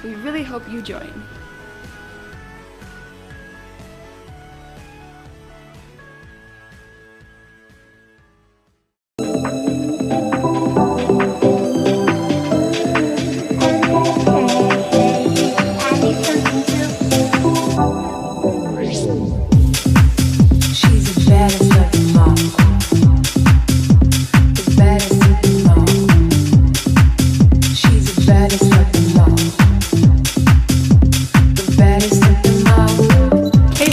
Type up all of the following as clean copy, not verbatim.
We really hope you join.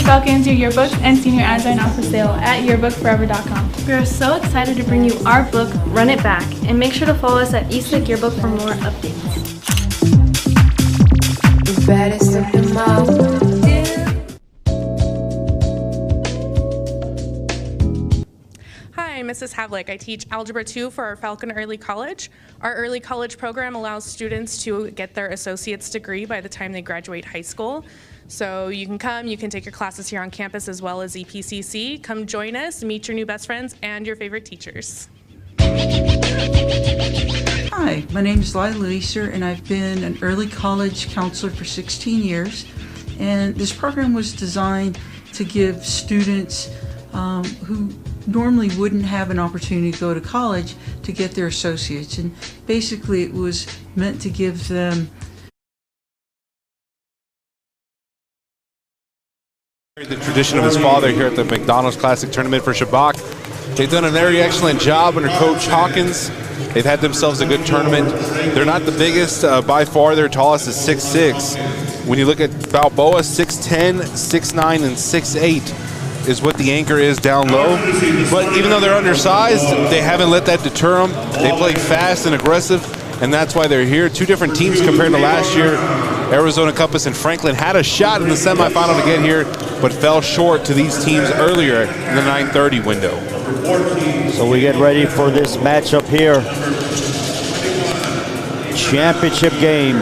Falcons, your yearbook and senior ads are now for sale at yearbookforever.com. We are so excited to bring you our book, Run It Back, and make sure to follow us at Eastlake Yearbook for more updates. Hi, I'm Mrs. Havlick. I teach Algebra 2 for our Falcon Early College. Our early college program allows students to get their associate's degree by the time they graduate high school. So you can come, you can take your classes here on campus as well as EPCC. Come join us, meet your new best friends and your favorite teachers. Hi, my name is Lila Leeser, and I've been an early college counselor for 16 years. And this program was designed to give students who normally wouldn't have an opportunity to go to college to get their associates. And basically it was meant to give them the tradition of his father here at the McDonald's Classic Tournament for Shabach. They've done a very excellent job under Coach Hawkins. They've had themselves a good tournament. They're not the biggest by far. Their tallest is 6'6". When you look at Balboa, 6'10", 6'9", and 6'8". is what the anchor is down low. But even though they're undersized, they haven't let that deter them. They play fast and aggressive, and that's why they're here. Two different teams compared to last year. Arizona Compass and Franklin had a shot in the semifinal to get here, but fell short to these teams earlier in the 9:30 window. So we get ready for this matchup here. Championship game.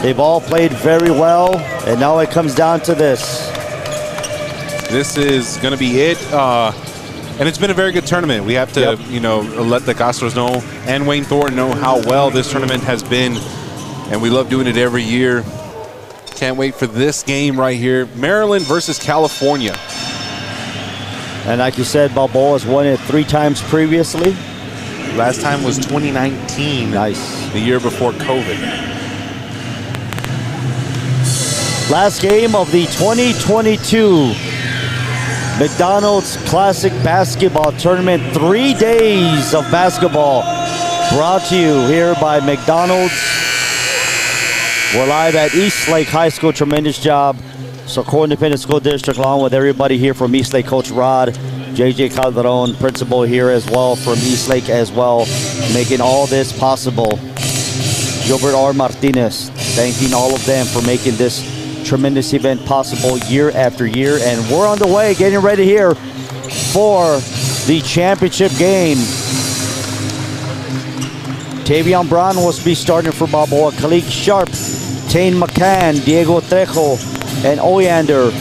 They've all played very well, and now it comes down to this. This is going to be it. And it's been a very good tournament. We have to, let the Castros know and Wayne Thornton know how well this tournament has been. And we love doing it every year. Can't wait for this game right here. Maryland versus California. And like you said, Balboa has won it 3 times previously. Last time was 2019. Nice. The year before COVID. Last game of the 2022 McDonald's Classic Basketball Tournament. 3 days of basketball brought to you here by McDonald's. We're live at Eastlake High School. Tremendous job. Socorro Independent School District, along with everybody here from Eastlake. Coach Rod, JJ Calderon, principal here as well from Eastlake as well, making all this possible. Gilbert R. Martinez, thanking all of them for making this tremendous event possible year after year. And we're on the way, getting ready here for the championship game. Tavion Brown will be starting for Balboa. Khalik Sharp, Tane McCann, Diego Trejo, and Oyander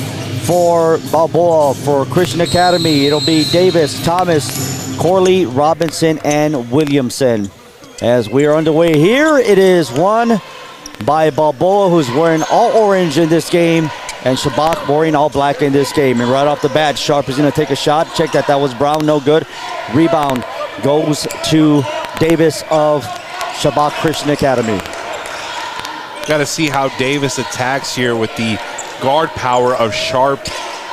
for Balboa. For Christian Academy, it'll be Davis, Thomas, Corley, Robinson, and Williamson. As we are underway here, it is won by Balboa, who's wearing all orange in this game, and Shabach wearing all black in this game. And right off the bat, Sharp is going to take a shot. Check that. That was Brown. No good. Rebound goes to Davis of Shabach Christian Academy. Got to see how Davis attacks here with the guard power of Sharp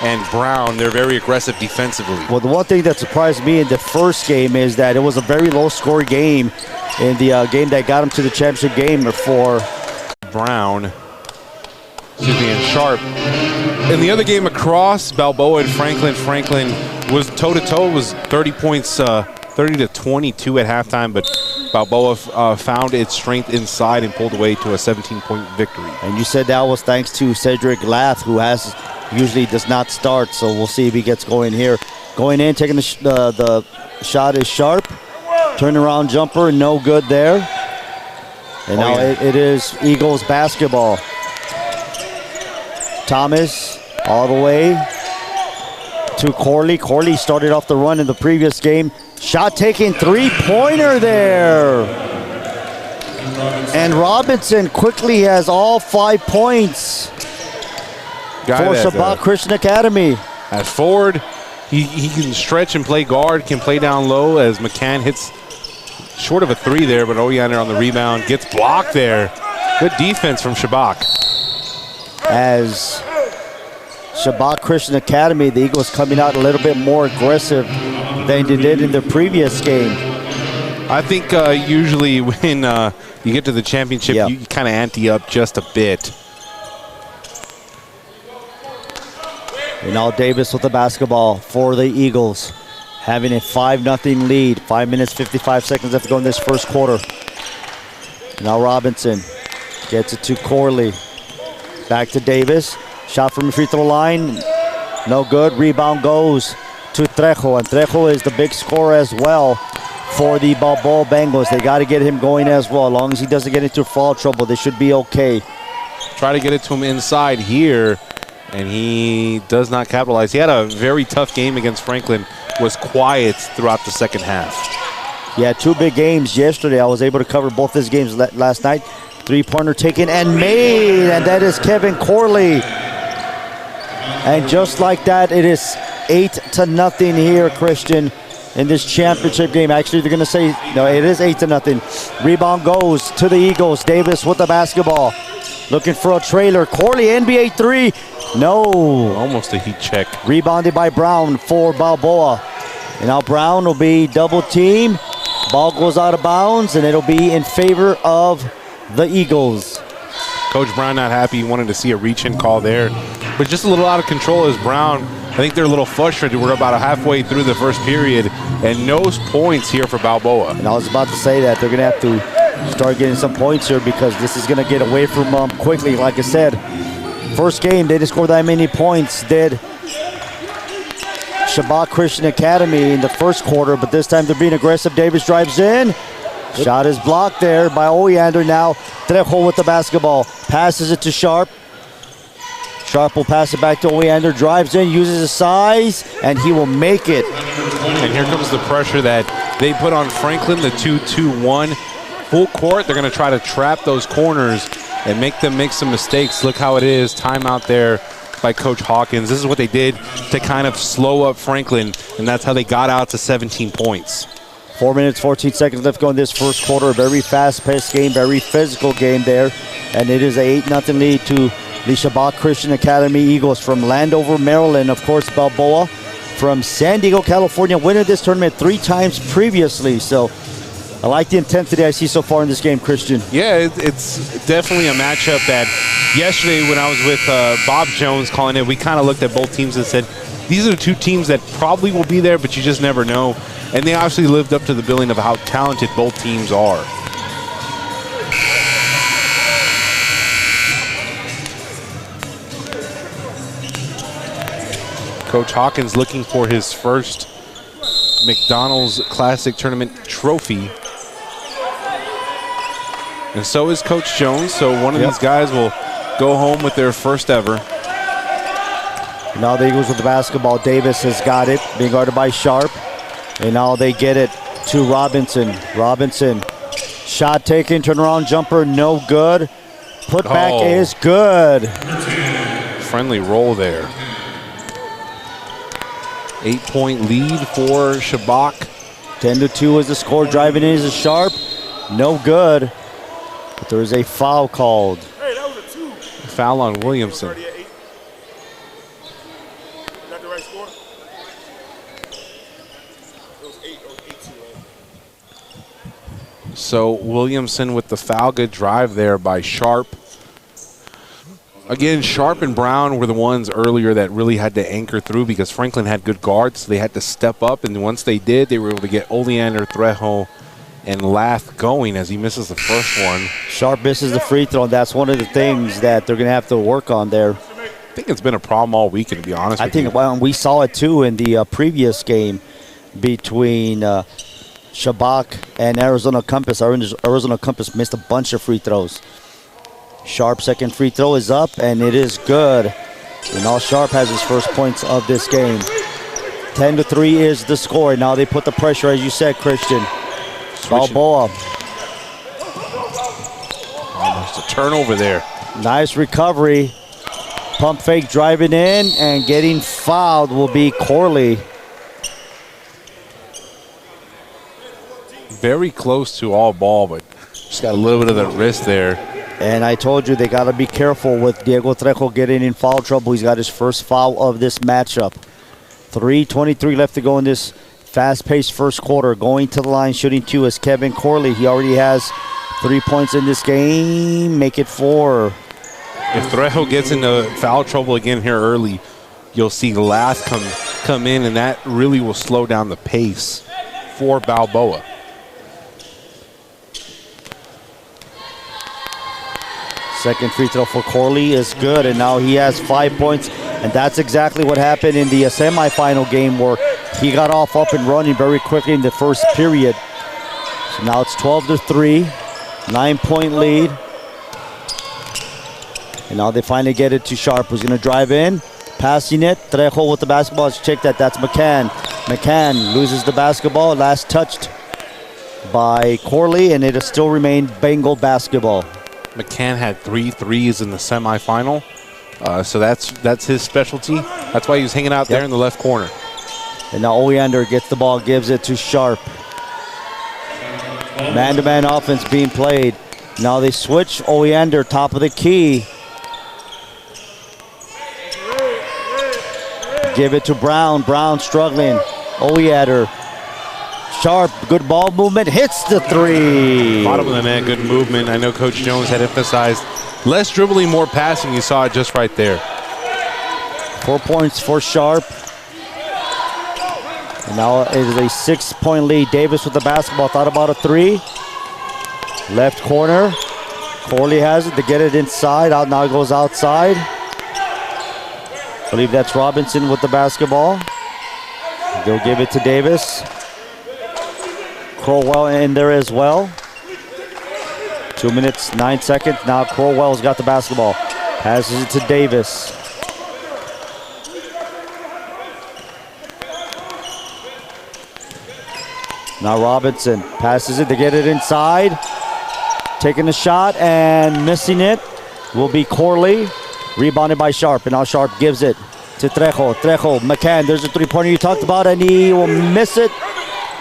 and Brown. They're very aggressive defensively. Well, the one thing that surprised me in the first game is that it was a very low-scoring game in the game that got him to the championship game for Brown, and Sharp. In the other game across, Balboa and Franklin was toe-to-toe, was 30 points, 30 to 22 at halftime, but Balboa found its strength inside and pulled away to a 17-point victory. And you said that was thanks to Cedric Lath, who usually does not start, so we'll see if he gets going here. Going in, taking the shot is Sharp. Turnaround jumper, no good there. And now it is Eagles basketball. Thomas all the way to Corley. Corley started off the run in the previous game. Shot taking 3-pointer there. And Robinson quickly has all 5 points for Shabach Christian Academy. As forward, he can stretch and play guard, can play down low as McCann hits short of a 3 there, but Oleander on the rebound gets blocked there. Good defense from Shabach. As Shabach Christian Academy, the Eagles coming out a little bit more aggressive than they did in their previous game. I think usually when you get to the championship, you kind of ante up just a bit. And now Davis with the basketball for the Eagles, having a 5-0 lead. 5 minutes, 55 seconds left to go in this first quarter. Now Robinson gets it to Corley. Back to Davis. Shot from the free throw line. No good. Rebound goes to Trejo. And Trejo is the big scorer as well for the Balboa Bengals. They got to get him going as well. As long as he doesn't get into foul trouble, they should be okay. Try to get it to him inside here, and he does not capitalize. He had a very tough game against Franklin, was quiet throughout the second half. Yeah, 2 big games yesterday. I was able to cover both his games last night. 3-pointer taken and made, and that is Kevin Corley. And just like that, it is 8-0 here, Christian, in this championship game. Actually, they're going to say, no, it is 8-0. Rebound goes to the Eagles. Davis with the basketball. Looking for a trailer. Corley, NBA 3. No. Almost a heat check. Rebounded by Brown for Balboa. And now Brown will be double team. Ball goes out of bounds, and it'll be in favor of the Eagles. Coach Brown not happy. He wanted to see a reach-in call there, but just a little out of control as Brown. I think they're a little frustrated. We're about halfway through the first period, and no points here for Balboa. And I was about to say that they're going to have to start getting some points here because this is going to get away from them quickly. Like I said, first game, they didn't score that many points, did Shabach Christian Academy in the first quarter, but this time they're being aggressive. Davis drives in. Shot is blocked there by Oleander. Now Trejo with the basketball. Passes it to Sharp. Sharp will pass it back to Oleander. Drives in, uses his size, and he will make it. And here comes the pressure that they put on Franklin, the 2-2-1. Full court, they're going to try to trap those corners and make them make some mistakes. Look how it is. Timeout there by Coach Hawkins. This is what they did to kind of slow up Franklin, and that's how they got out to 17 points. 4 minutes, 14 seconds left to go in this first quarter. A very fast-paced game, very physical game there. And it is a 8-0 lead to the Shabach Christian Academy Eagles from Landover, Maryland. Of course, Balboa from San Diego, California, winning this tournament 3 times previously. So I like the intensity I see so far in this game, Christian. Yeah, it's definitely a matchup that yesterday when I was with Bob Jones calling it, we kind of looked at both teams and said, these are the 2 teams that probably will be there, but you just never know. And they obviously lived up to the billing of how talented both teams are. Coach Hawkins looking for his first McDonald's Classic Tournament trophy. And so is Coach Jones, so one of these guys will go home with their first ever. Now the Eagles with the basketball. Davis has got it, being guarded by Sharp. And now they get it to Robinson. Robinson, shot taken, turnaround jumper, no good. Put back is good. Friendly roll there. 8-point lead for Shabach. 10-2 is the score. Driving in is a Sharp. No good. But there is a foul called. Hey, that was a 2. Foul on Williamson. Is that the right score? It was 8 or 8-2, right? So Williamson with the foul. Good drive there by Sharp. Again, Sharp and Brown were the ones earlier that really had to anchor through because Franklin had good guards, so they had to step up. And once they did, they were able to get Oleander, Trejo, and Lath going as he misses the first one. Sharp misses the free throw, and that's one of the things that they're going to have to work on there. I think it's been a problem all weekend, to be honest with you. Well, we saw it too in the previous game between Shabach and Arizona Compass. Arizona Compass missed a bunch of free throws. Sharp second free throw is up, and it is good. And now Sharp has his first points of this game. 10-3 is the score. Now they put the pressure, as you said, Christian. Balboa It's a turnover there. Nice recovery. Pump fake driving in, and getting fouled will be Corley. Very close to all ball, but just got a little bit of the wrist there. And I told you they got to be careful with Diego Trejo getting in foul trouble. He's got his first foul of this matchup. 3:23 left to go in this fast-paced first quarter. Going to the line, shooting 2 is Kevin Corley. He already has 3 points in this game. Make it 4. If Trejo gets into foul trouble again here early, you'll see Lath come in, and that really will slow down the pace for Balboa. Second free throw for Corley is good, and now he has 5 points. And that's exactly what happened in the semifinal game, where he got off up and running very quickly in the first period. So now it's 12-3, 9-point lead. And now they finally get it to Sharp, who's going to drive in, passing it. Trejo with the basketball. Let's check that. That's McCann. McCann loses the basketball. Last touched by Corley, and it has still remained Bengal basketball. McCann had 3 threes in the semifinal, so that's his specialty. That's why he was hanging out there in the left corner. And now Oleander gets the ball, gives it to Sharp. Man-to-man offense being played. Now they switch. Oleander, top of the key. Give it to Brown. Brown struggling. Oleander. Sharp, good ball movement, hits the 3. Bottom of the net, good movement. I know Coach Jones had emphasized less dribbling, more passing. You saw it just right there. 4 points for Sharp. And now it is a 6-point lead. Davis with the basketball, thought about a 3. Left corner. Corley has it to get it inside. Out now, it goes outside. I believe that's Robinson with the basketball. They'll give it to Davis. Crowell in there as well. 2 minutes, 9 seconds. Now Crowell's got the basketball. Passes it to Davis. Now Robinson passes it to get it inside. Taking the shot and missing it will be Corley. Rebounded by Sharp, and now Sharp gives it to Trejo. Trejo, McCann, there's a 3-pointer you talked about, and he will miss it.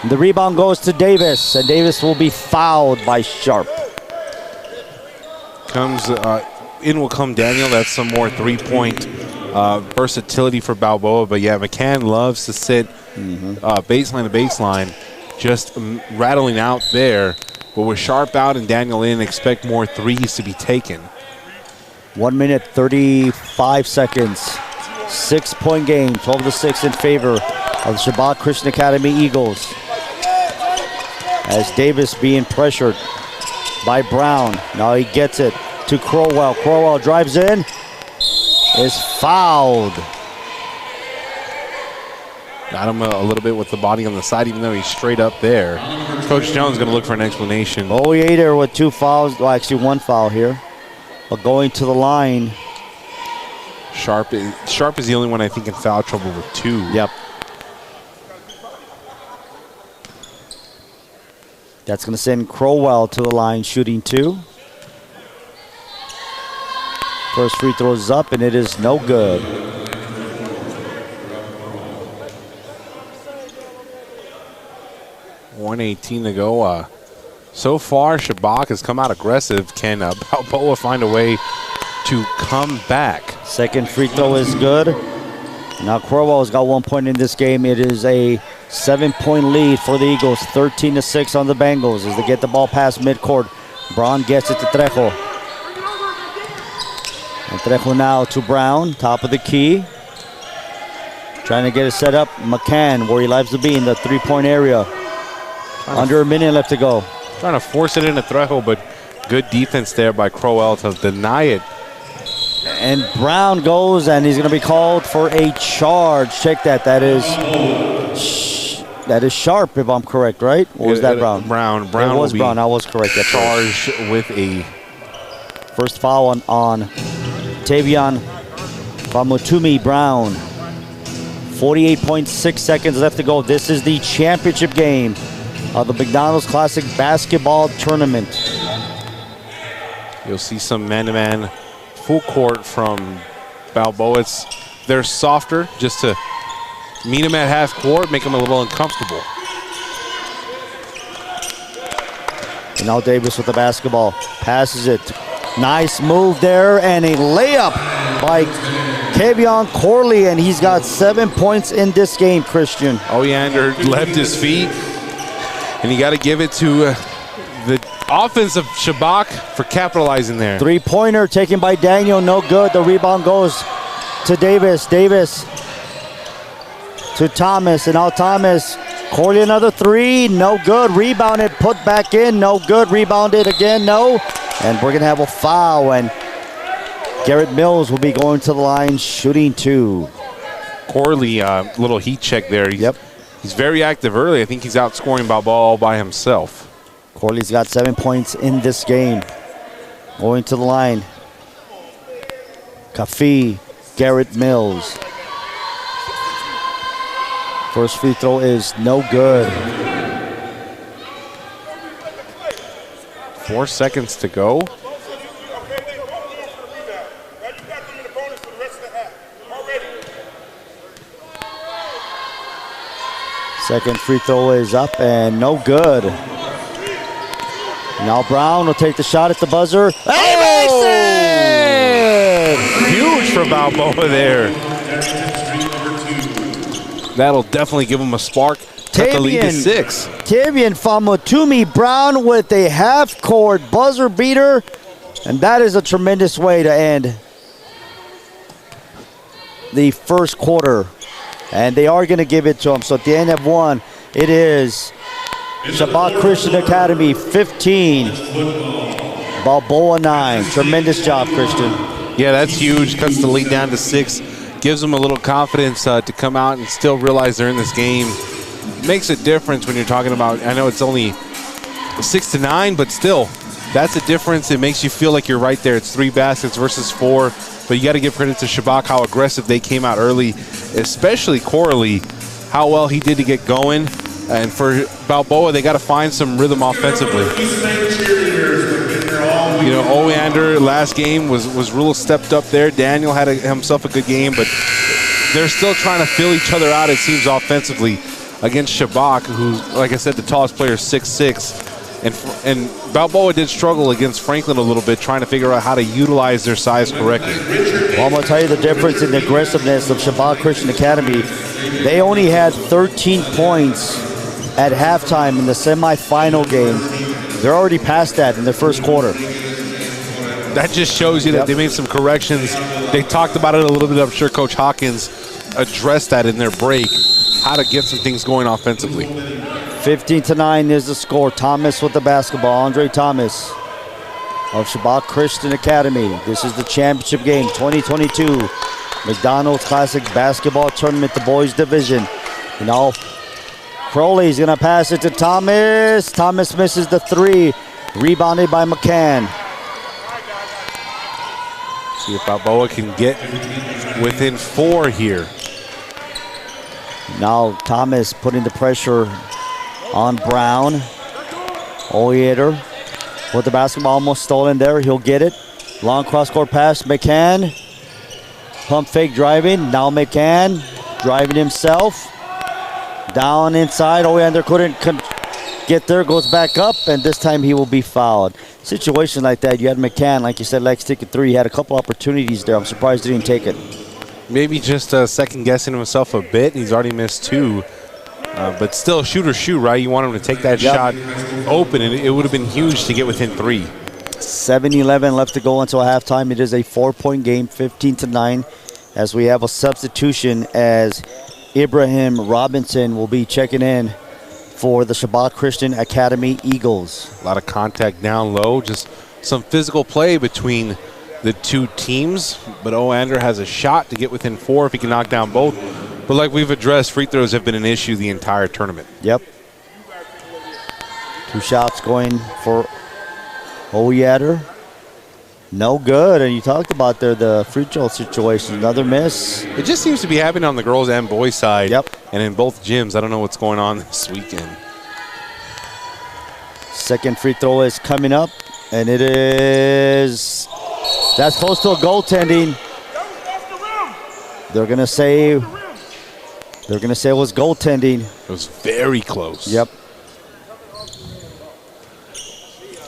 The rebound goes to Davis, and Davis will be fouled by Sharp. In will come Daniel. That's some more 3-point versatility for Balboa. But yeah, McCann loves to sit baseline to baseline, just rattling out there. But with Sharp out and Daniel in, expect more threes to be taken. 1 minute, 35 seconds. 6-point game, 12-6 in favor of the Shabach Christian Academy Eagles. As Davis being pressured by Brown. Now he gets it to Crowell. Crowell drives in, is fouled. Got him a little bit with the body on the side, even though he's straight up there. Coach Jones going to look for an explanation. Oleander with 2 fouls, well actually 1 foul here. But going to the line. Sharp is the only one I think in foul trouble with 2. Yep. That's going to send Crowell to the line, shooting 2. First free throw is up, and it is no good. .118 to go. So far, Shabach has come out aggressive. Can Balboa find a way to come back? Second free throw is good. Now Crowell's got 1 point in this game. It is a 7-point lead for the Eagles, 13-6 on the Bengals as they get the ball past midcourt. Brown gets it to Trejo. And Trejo now to Brown, top of the key. Trying to get it set up. McCann, where he likes to be in the 3-point area. Under a minute left to go. Trying to force it into Trejo, but good defense there by Crowell to deny it. And Brown goes, and he's going to be called for a charge. Check that. That is Sharp, if I'm correct, right? Or was that Brown? Brown. It was Brown. I was correct. That's charged with a first foul on Tavion Famutumi Brown. 48.6 seconds left to go. This is the championship game of the McDonald's Classic Basketball Tournament. You'll see some man-to-man full court from Balboa. They're softer just to meet him at half court, make him a little uncomfortable. And now Davis with the basketball, passes it. Nice move there, and a layup by Kavion Corley, and he's got 7 points in this game, Christian. Oleander left his feet, and you got to give it to the offense of Shabach for capitalizing there. Three-pointer taken by Daniel, no good. The rebound goes to Davis. Davis to Thomas, and now Thomas. Corley another three, no good. Rebounded, put back in, no good. Rebounded again, no. And we're gonna have a foul, and Garrett Mills will be going to the line, shooting two. Corley, little heat check there. He's very active early. I think he's outscoring Balboa all by himself. Corley's got 7 points in this game. Going to the line. Kafi, Garrett Mills. First free throw is no good. 4 seconds to go. Second free throw is up and no good. Now Brown will take the shot at the buzzer. He makes it! Huge for Balboa there. That'll definitely give him a spark. Cut the lead to 6. Tavian Famotumi Brown with a half-court buzzer beater, and that is a tremendous way to end the first quarter. And they are going to give it to him. So at the end of one, it is Shabach Christian Academy 15, Balboa 9. Tremendous job, Christian. Yeah, that's huge. Cuts the lead down to 6. Gives them a little confidence to come out and still realize they're in this game. Makes a difference when you're talking about, I know it's only 6-9, but still, that's a difference. It makes you feel like you're right there. It's 3 baskets versus 4. But you got to give credit to Shabach, how aggressive they came out early, especially Corley, how well he did to get going. And for Balboa, they got to find some rhythm offensively. You know, Oleander last game was real stepped up there. Daniel had himself a good game, but they're still trying to fill each other out, it seems, offensively against Shabach, who's, like I said, the tallest player, 6'6". And Balboa did struggle against Franklin a little bit, trying to figure out how to utilize their size correctly. Well, I'm going to tell you the difference in the aggressiveness of Shabach Christian Academy. They only had 13 points at halftime in the semifinal game. They're already past that in the first quarter. That just shows you that they made some corrections. They talked about it a little bit. I'm sure Coach Hawkins addressed that in their break, how to get some things going offensively. 15-9 is the score. Thomas with the basketball. Andre Thomas of Shabach Christian Academy. This is the championship game, 2022 McDonald Classic Basketball Tournament, the boys division. And now Crowley's gonna pass it to Thomas. Thomas misses the 3. Rebounded by McCann. See if Balboa can get within 4 here. Now Thomas putting the pressure on Brown. Oleander with the basketball almost stolen there. He'll get it. Long cross-court pass. McCann. Pump fake driving. Now McCann driving himself. Down inside. Oleander couldn't get there. Goes back up, and this time he will be fouled. Situation like that, you had McCann, like you said, Lex taking 3. He had a couple opportunities there. I'm surprised he didn't take it. Maybe just second-guessing himself a bit. He's already missed 2. But still, shoot or shoot, right? You want him to take that shot open, and it would have been huge to get within 3. 7-11 left to go until halftime. It is a 4-point game, 15-9, as we have a substitution as Ibrahim Robinson will be checking in for the Shabach Christian Academy Eagles. A lot of contact down low, just some physical play between the two teams, but Oleander has a shot to get within 4 if he can knock down both. But like we've addressed, free throws have been an issue the entire tournament. Yep. 2 shots going for Oleander. No good, and you talked about there the free throw situation. Another miss. It just seems to be happening on the girls' and boys' side. Yep. And in both gyms. I don't know what's going on this weekend. Second free throw is coming up. And it is, that's close to a goaltending. They're gonna say it was goaltending. It was very close. Yep.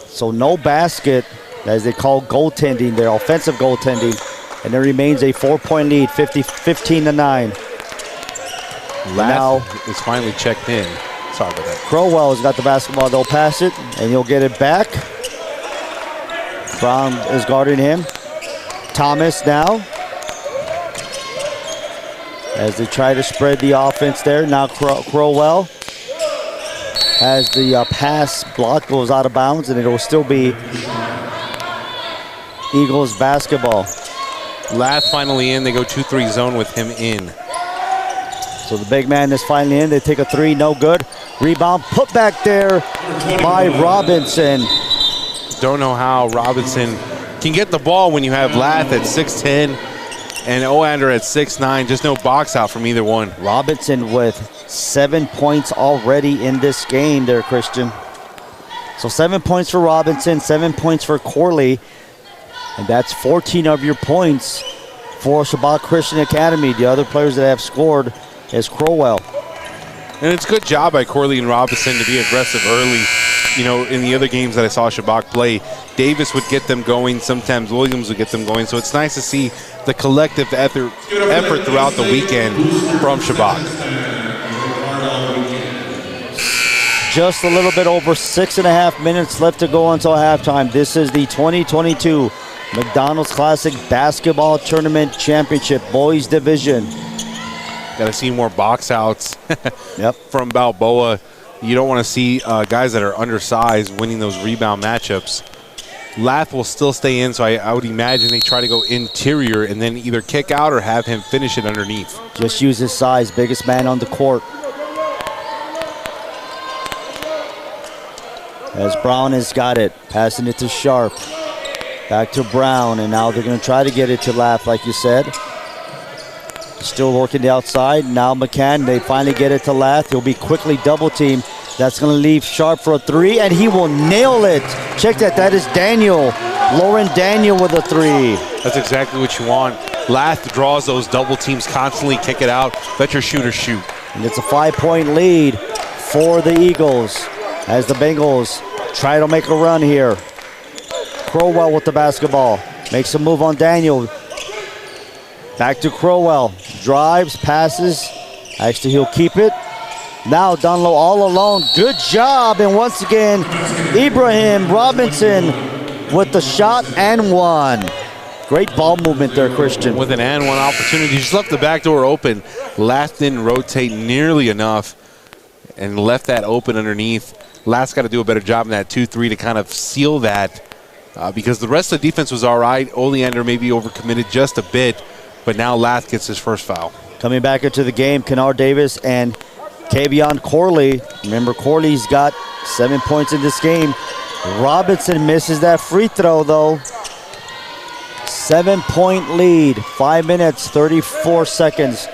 So no basket, as they call goaltending, their offensive goaltending, and there remains a 4-point lead, 15-9. Now is finally checked in. Sorry about that. Crowell's got the basketball. They'll pass it, and he'll get it back. Brown is guarding him. Thomas now, as they try to spread the offense there. Now Crowell has the pass block, goes out of bounds, and it will still be Eagles basketball. Lath finally in. They go 2-3 zone with him in. So the big man is finally in. They take a three, no good. Rebound put back there by Robinson. Don't know how Robinson can get the ball when you have Lath at 6'10" and Oander at 6'9". Just no box out from either one. Robinson with 7 points already in this game there, Christian. So 7 points for Robinson, 7 points for Corley. And that's 14 of your points for Shabach Christian Academy. The other players that have scored is Crowell. And it's a good job by Corley and Robinson to be aggressive early. You know, in the other games that I saw Shabach play, Davis would get them going. Sometimes Williams would get them going. So it's nice to see the collective effort throughout the weekend from Shabach. Just a little bit over 6.5 minutes left to go until halftime. This is the 2022 McDonald's Classic Basketball Tournament Championship Boys Division. Got to see more box outs Yep. from Balboa. You don't want to see guys that are undersized winning those rebound matchups. Lath will still stay in, so I would imagine they try to go interior and then either kick out or have him finish it underneath. Just use his size, biggest man on the court. As Brown has got it, passing it to Sharp. Back to Brown, and now they're going to try to get it to Lath, like you said. Still working the outside. Now McCann, they finally get it to Lath. He'll be quickly double teamed. That's going to leave Sharp for a three, and he will nail it. Check that. That is Daniel. Lauren Daniel with a three. That's exactly what you want. Lath draws those double teams constantly. Kick it out. Let your shooter shoot. And it's a 5-point lead for the Eagles as the Bengals try to make a run here. Crowell with the basketball. Makes a move on Daniel. Back to Crowell. Drives, passes. Actually, he'll keep it. Now Dunlow all alone. Good job. And once again, Ibrahim Robinson with the shot and one. Great ball movement there, Christian. With an and one opportunity. Just left the back door open. Lath didn't rotate nearly enough and left that open underneath. Lath's got to do a better job in that 2-3 to kind of seal that because the rest of the defense was all right. Oleander maybe overcommitted just a bit, but now Lath gets his first foul. Coming back into the game, Kennard Davis and Kavion Corley. Remember, Corley's got 7 points in this game. Robinson misses that free throw, though. 7-point lead. 5 minutes, 34 seconds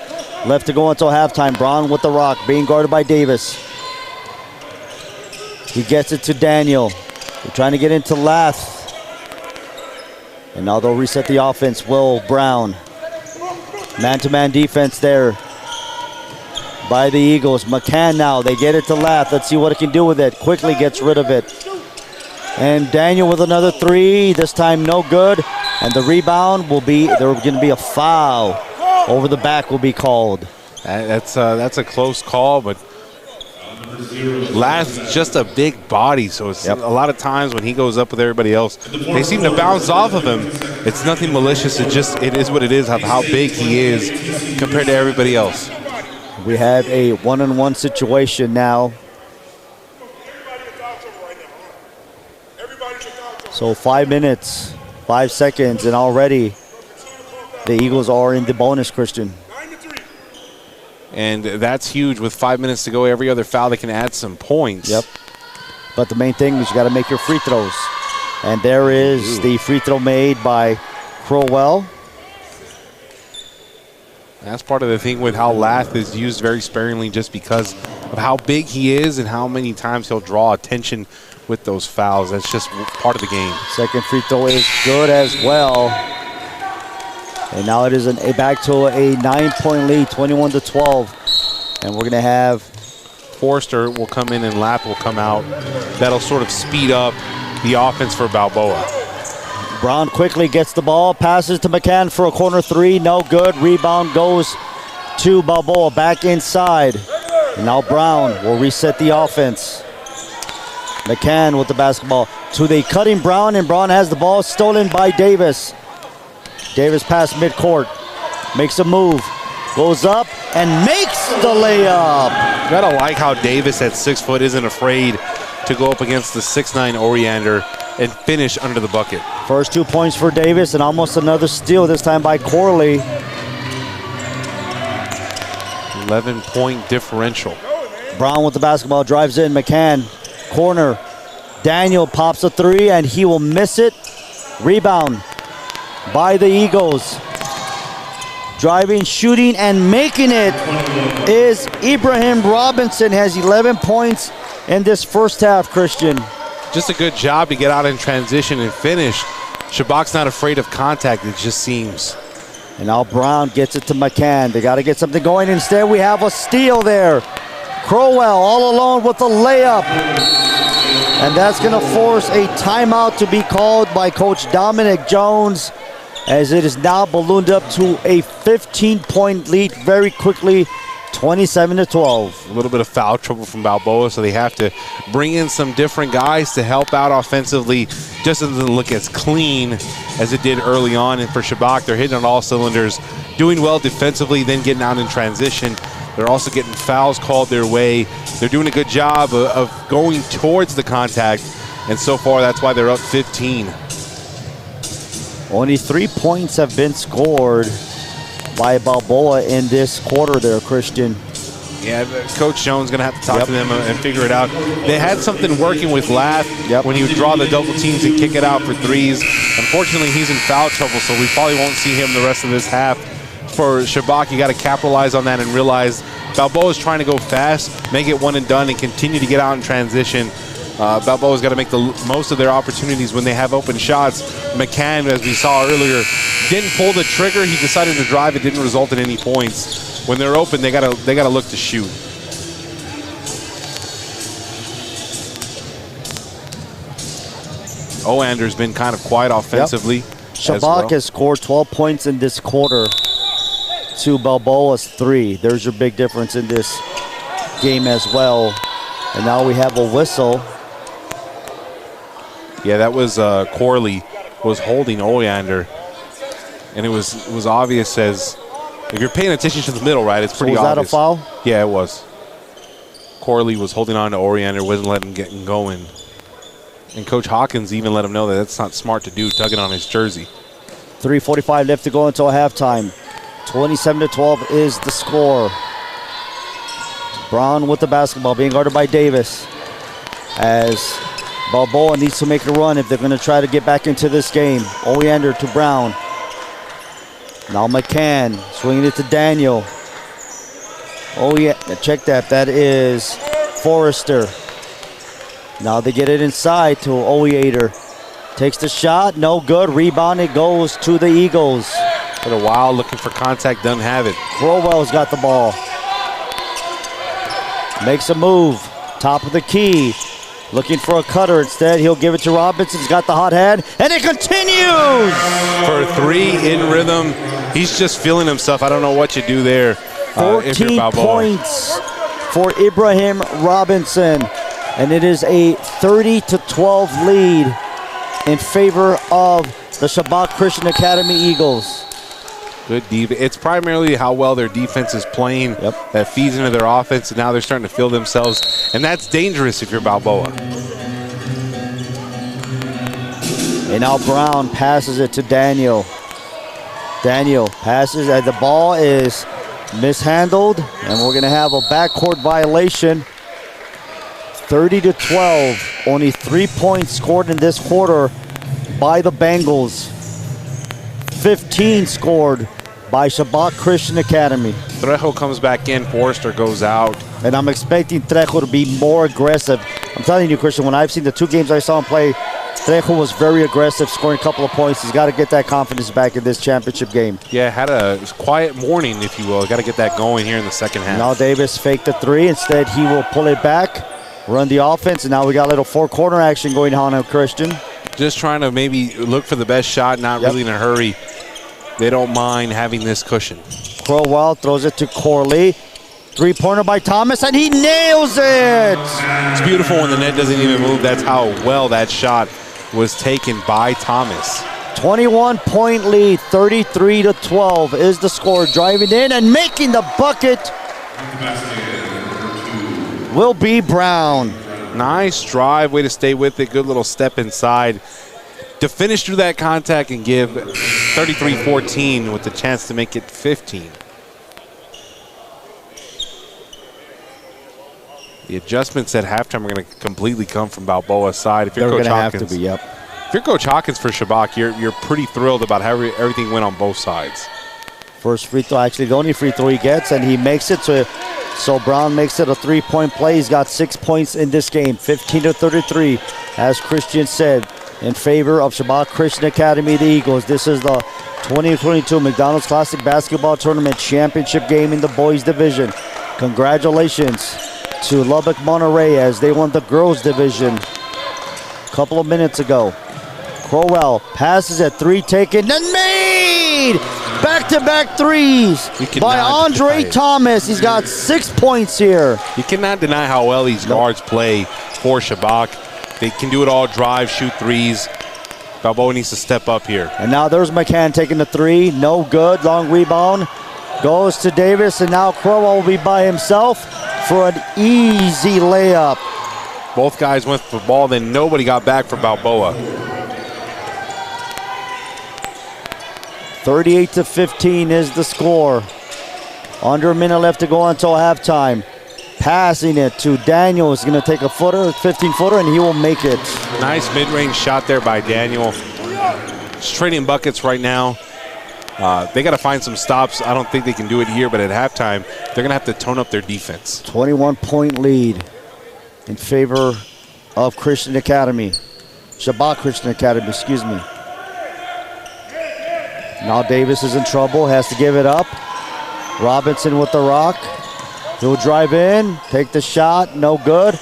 left to go until halftime. Brown with the rock, being guarded by Davis. He gets it to Daniel. They're trying to get into Lath. And now they'll reset the offense. Will Brown. Man-to-man defense there by the Eagles. McCann now, they get it to Lath. Let's see what it can do with it. Quickly gets rid of it. And Daniel with another three, this time no good. And the rebound will be, there's going to be a foul. Over the back will be called. That's a close call, but Lath's just a big body, so it's a lot of times when he goes up with everybody else, they seem to bounce off of him. It's nothing malicious. It is what it is of how big he is compared to everybody else. We have a one-on-one situation now. So 5 minutes, 5 seconds, and already the Eagles are in the bonus, Christian. And that's huge with 5 minutes to go. Every other foul, they can add some points. Yep. But the main thing is you got to make your free throws. And there is the free throw made by Crowell. That's part of the thing with how Lath is used very sparingly just because of how big he is and how many times he'll draw attention with those fouls. That's just part of the game. Second free throw is good as well. And now it is back to a 9-point lead, 21-12. And we're going to have Forrester will come in and Lapp will come out. That'll sort of speed up the offense for Balboa. Brown quickly gets the ball, passes to McCann for a corner three, no good. Rebound goes to Balboa, back inside. And now Brown will reset the offense. McCann with the basketball to the cutting Brown, and Brown has the ball stolen by Davis. Davis past midcourt, makes a move, goes up and makes the layup. You gotta like how Davis at 6 foot isn't afraid to go up against the 6'9" Oriander and finish under the bucket. First 2 points for Davis and almost another steal, this time by Corley. 11-point differential. Brown with the basketball, drives in, McCann, corner. Daniel pops a three and he will miss it. Rebound by the Eagles. Driving, shooting, and making it is Ibrahim Robinson. Has 11 points in this first half, Christian. Just a good job to get out in transition and finish. Shabach's not afraid of contact, it just seems. And now Brown gets it to McCann. They got to get something going. Instead, we have a steal there. Crowell all alone with the layup. And that's going to force a timeout to be called by Coach Dominic Jones, as it is now ballooned up to a 15-point lead very quickly, 27-12. A little bit of foul trouble from Balboa, so they have to bring in some different guys to help out offensively. Just doesn't look as clean as it did early on. And for Shabach, they're hitting on all cylinders, doing well defensively, then getting out in transition. They're also getting fouls called their way. They're doing a good job of going towards the contact, and so far that's why they're up 15. Only 3 points have been scored by Balboa in this quarter there, Christian. Yeah, Coach Jones going to have to talk to them and figure it out. They had something working with Lath when he would draw the double teams and kick it out for threes. Unfortunately, he's in foul trouble, so we probably won't see him the rest of this half. For Shabach, you got to capitalize on that and realize Balboa's trying to go fast, make it one and done, and continue to get out in transition. Balboa's got to make the most of their opportunities when they have open shots. McCann, as we saw earlier, didn't pull the trigger. He decided to drive. It didn't result in any points. When they're open, they gotta look to shoot. Oander's been kind of quiet offensively. Shabach has scored 12 points in this quarter to Balboa's 3. There's your big difference in this game as well. And now we have a whistle. Yeah, that was Corley was holding Oyander, and it was obvious as if you're paying attention to the middle, right? It's pretty obvious. Was that a foul? Yeah, it was. Corley was holding on to Oriander, wasn't letting him get going. And Coach Hawkins even let him know that that's not smart to do, tugging on his jersey. 3:45 left to go until halftime. 27-12 is the score. Brown with the basketball, being guarded by Davis, as Balboa needs to make a run if they're going to try to get back into this game. Oleander to Brown. Now McCann swinging it to Daniel. Oh yeah, check that. That is Forrester. Now they get it inside to Oleander. Takes the shot, no good. Rebound, it goes to the Eagles. For a while, looking for contact, doesn't have it. Crowell's got the ball. Makes a move, top of the key. Looking for a cutter. Instead, he'll give it to Robinson. He's got the hot hand, and it continues! For a 3 in rhythm, he's just feeling himself. I don't know what you do there. 14 points for Ibrahim Robinson, and it is a 30-12 lead in favor of the Shabach Christian Academy Eagles. Good defense. It's primarily how well their defense is playing that feeds into their offense, and now they're starting to feel themselves, and that's dangerous if you're Balboa. And now Brown passes it to Daniel. Daniel passes, and the ball is mishandled, and we're going to have a backcourt violation. 30-12. Only 3 points scored in this quarter by the Bengals. 15 scored by Shabach Christian Academy. Trejo comes back in, Forrester goes out. And I'm expecting Trejo to be more aggressive. I'm telling you, Christian, when I've seen the 2 games I saw him play, Trejo was very aggressive, scoring a couple of points. He's got to get that confidence back in this championship game. Yeah, had a quiet morning, if you will. Got to get that going here in the second half. Now Davis faked the 3. Instead, he will pull it back, run the offense, and now we got a little 4-corner action going on now, Christian. Just trying to maybe look for the best shot, not really in a hurry. They don't mind having this cushion. Crowell throws it to Corley. 3-pointer by Thomas, and he nails it! It's beautiful when the net doesn't even move. That's how well that shot was taken by Thomas. 21-point lead, 33-12 is the score. Driving in and making the bucket will be Brown. Nice drive, way to stay with it. Good little step inside to finish through that contact and give 33-14 with the chance to make it 15. The adjustments at halftime are going to completely come from Balboa's side. If you're They're Coach going to have Hawkins, to be, yep. If you're Coach Hawkins for Shabach, you're pretty thrilled about how everything went on both sides. First free throw, actually the only free throw he gets, and he makes it. So Brown makes it a 3-point play. He's got 6 points in this game, 15-33, as Christian said, in favor of Shabach Christian Academy, the Eagles. This is the 2022 McDonald's Classic Basketball Tournament Championship game in the boys division. Congratulations to Lubbock Monterey as they won the girls division a couple of minutes ago. Crowell passes at 3, taken and made! Back-to-back threes by Andre Thomas. He's got 6 points here. You cannot deny how well these guards play for Shabach. They can do it all, drive, shoot threes. Balboa needs to step up here. And now there's McCann taking the 3. No good. Long rebound. Goes to Davis, and now Crowell will be by himself for an easy layup. Both guys went for the ball, then nobody got back for Balboa. 38-15 is the score. Under a minute left to go until halftime. Passing it to Daniel. Is going to take a 15-footer, and he will make it. Nice mid-range shot there by Daniel. Just trading buckets right now. They got to find some stops. I don't think they can do it here, but at halftime, they're going to have to tone up their defense. 21-point lead in favor of Christian Academy. Shabach Christian Academy, excuse me. Now Davis is in trouble, has to give it up. Robinson with the rock. He'll drive in, take the shot, no good.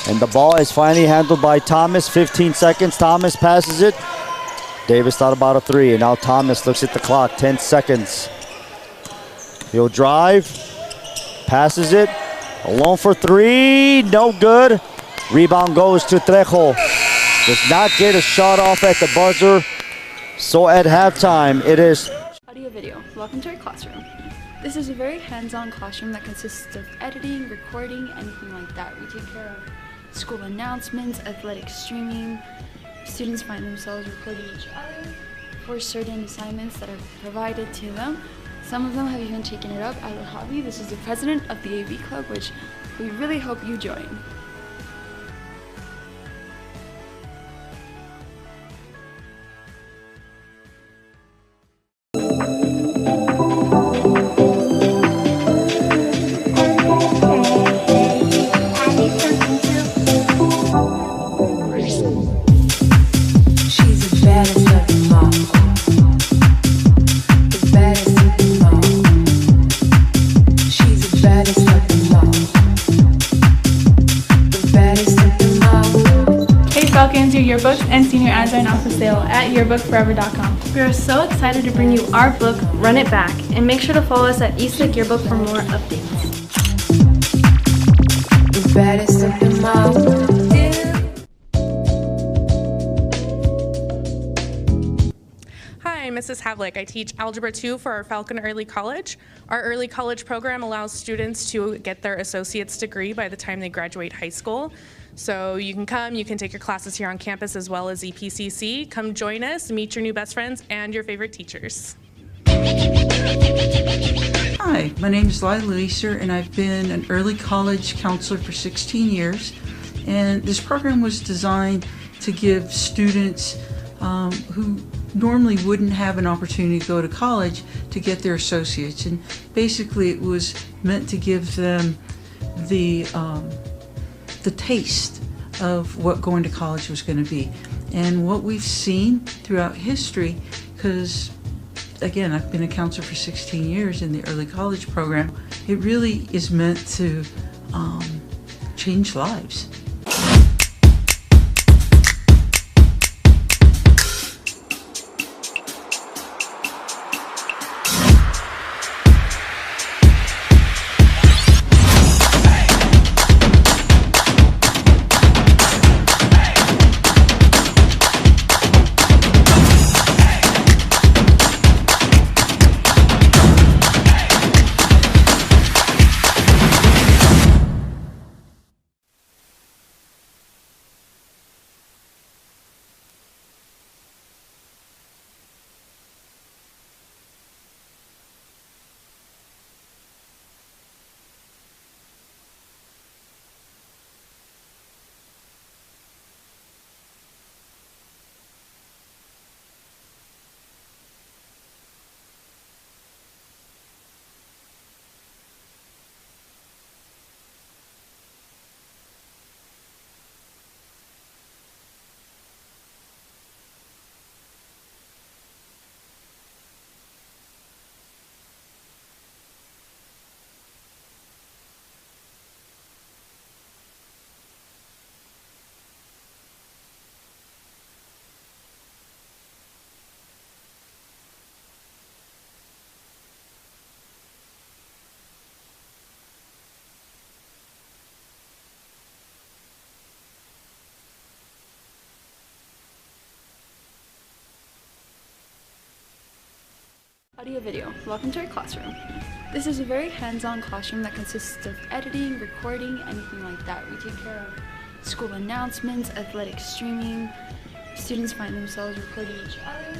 And the ball is finally handled by Thomas. 15 seconds, Thomas passes it. Davis thought about a 3, and now Thomas looks at the clock, 10 seconds. He'll drive, passes it, alone for 3, no good. Rebound goes to Trejo. Does not get a shot off at the buzzer. So at halftime, it is Audio video. Welcome to our classroom. This is a very hands-on classroom that consists of editing, recording, anything like that. We take care of school announcements, athletic streaming. Students find themselves recording each other for certain assignments that are provided to them. Some of them have even taken it up as a hobby. This is the president of the AV Club, which we really hope you join. Your yearbooks and senior ads are now for sale at yearbookforever.com. We are so excited to bring you our book, Run It Back, and make sure to follow us at Eastlake Yearbook for more updates. Hi, Mrs. Havlick. I teach Algebra 2 for our Falcon Early College. Our early college program allows students to get their associate's degree by the time they graduate high school. So you can come, you can take your classes here on campus as well as EPCC. Come join us, meet your new best friends and your favorite teachers. Hi, my name is Lila Leeser, and I've been an early college counselor for 16 years. And this program was designed to give students who normally wouldn't have an opportunity to go to college to get their associates. And basically it was meant to give them the taste of what going to college was going to be. And what we've seen throughout history, because again, I've been a counselor for 16 years in the early college program, it really is meant to change lives. Audio video, welcome to our classroom. This is a very hands-on classroom that consists of editing, recording, anything like that. We take care of school announcements, athletic streaming. Students find themselves recording each other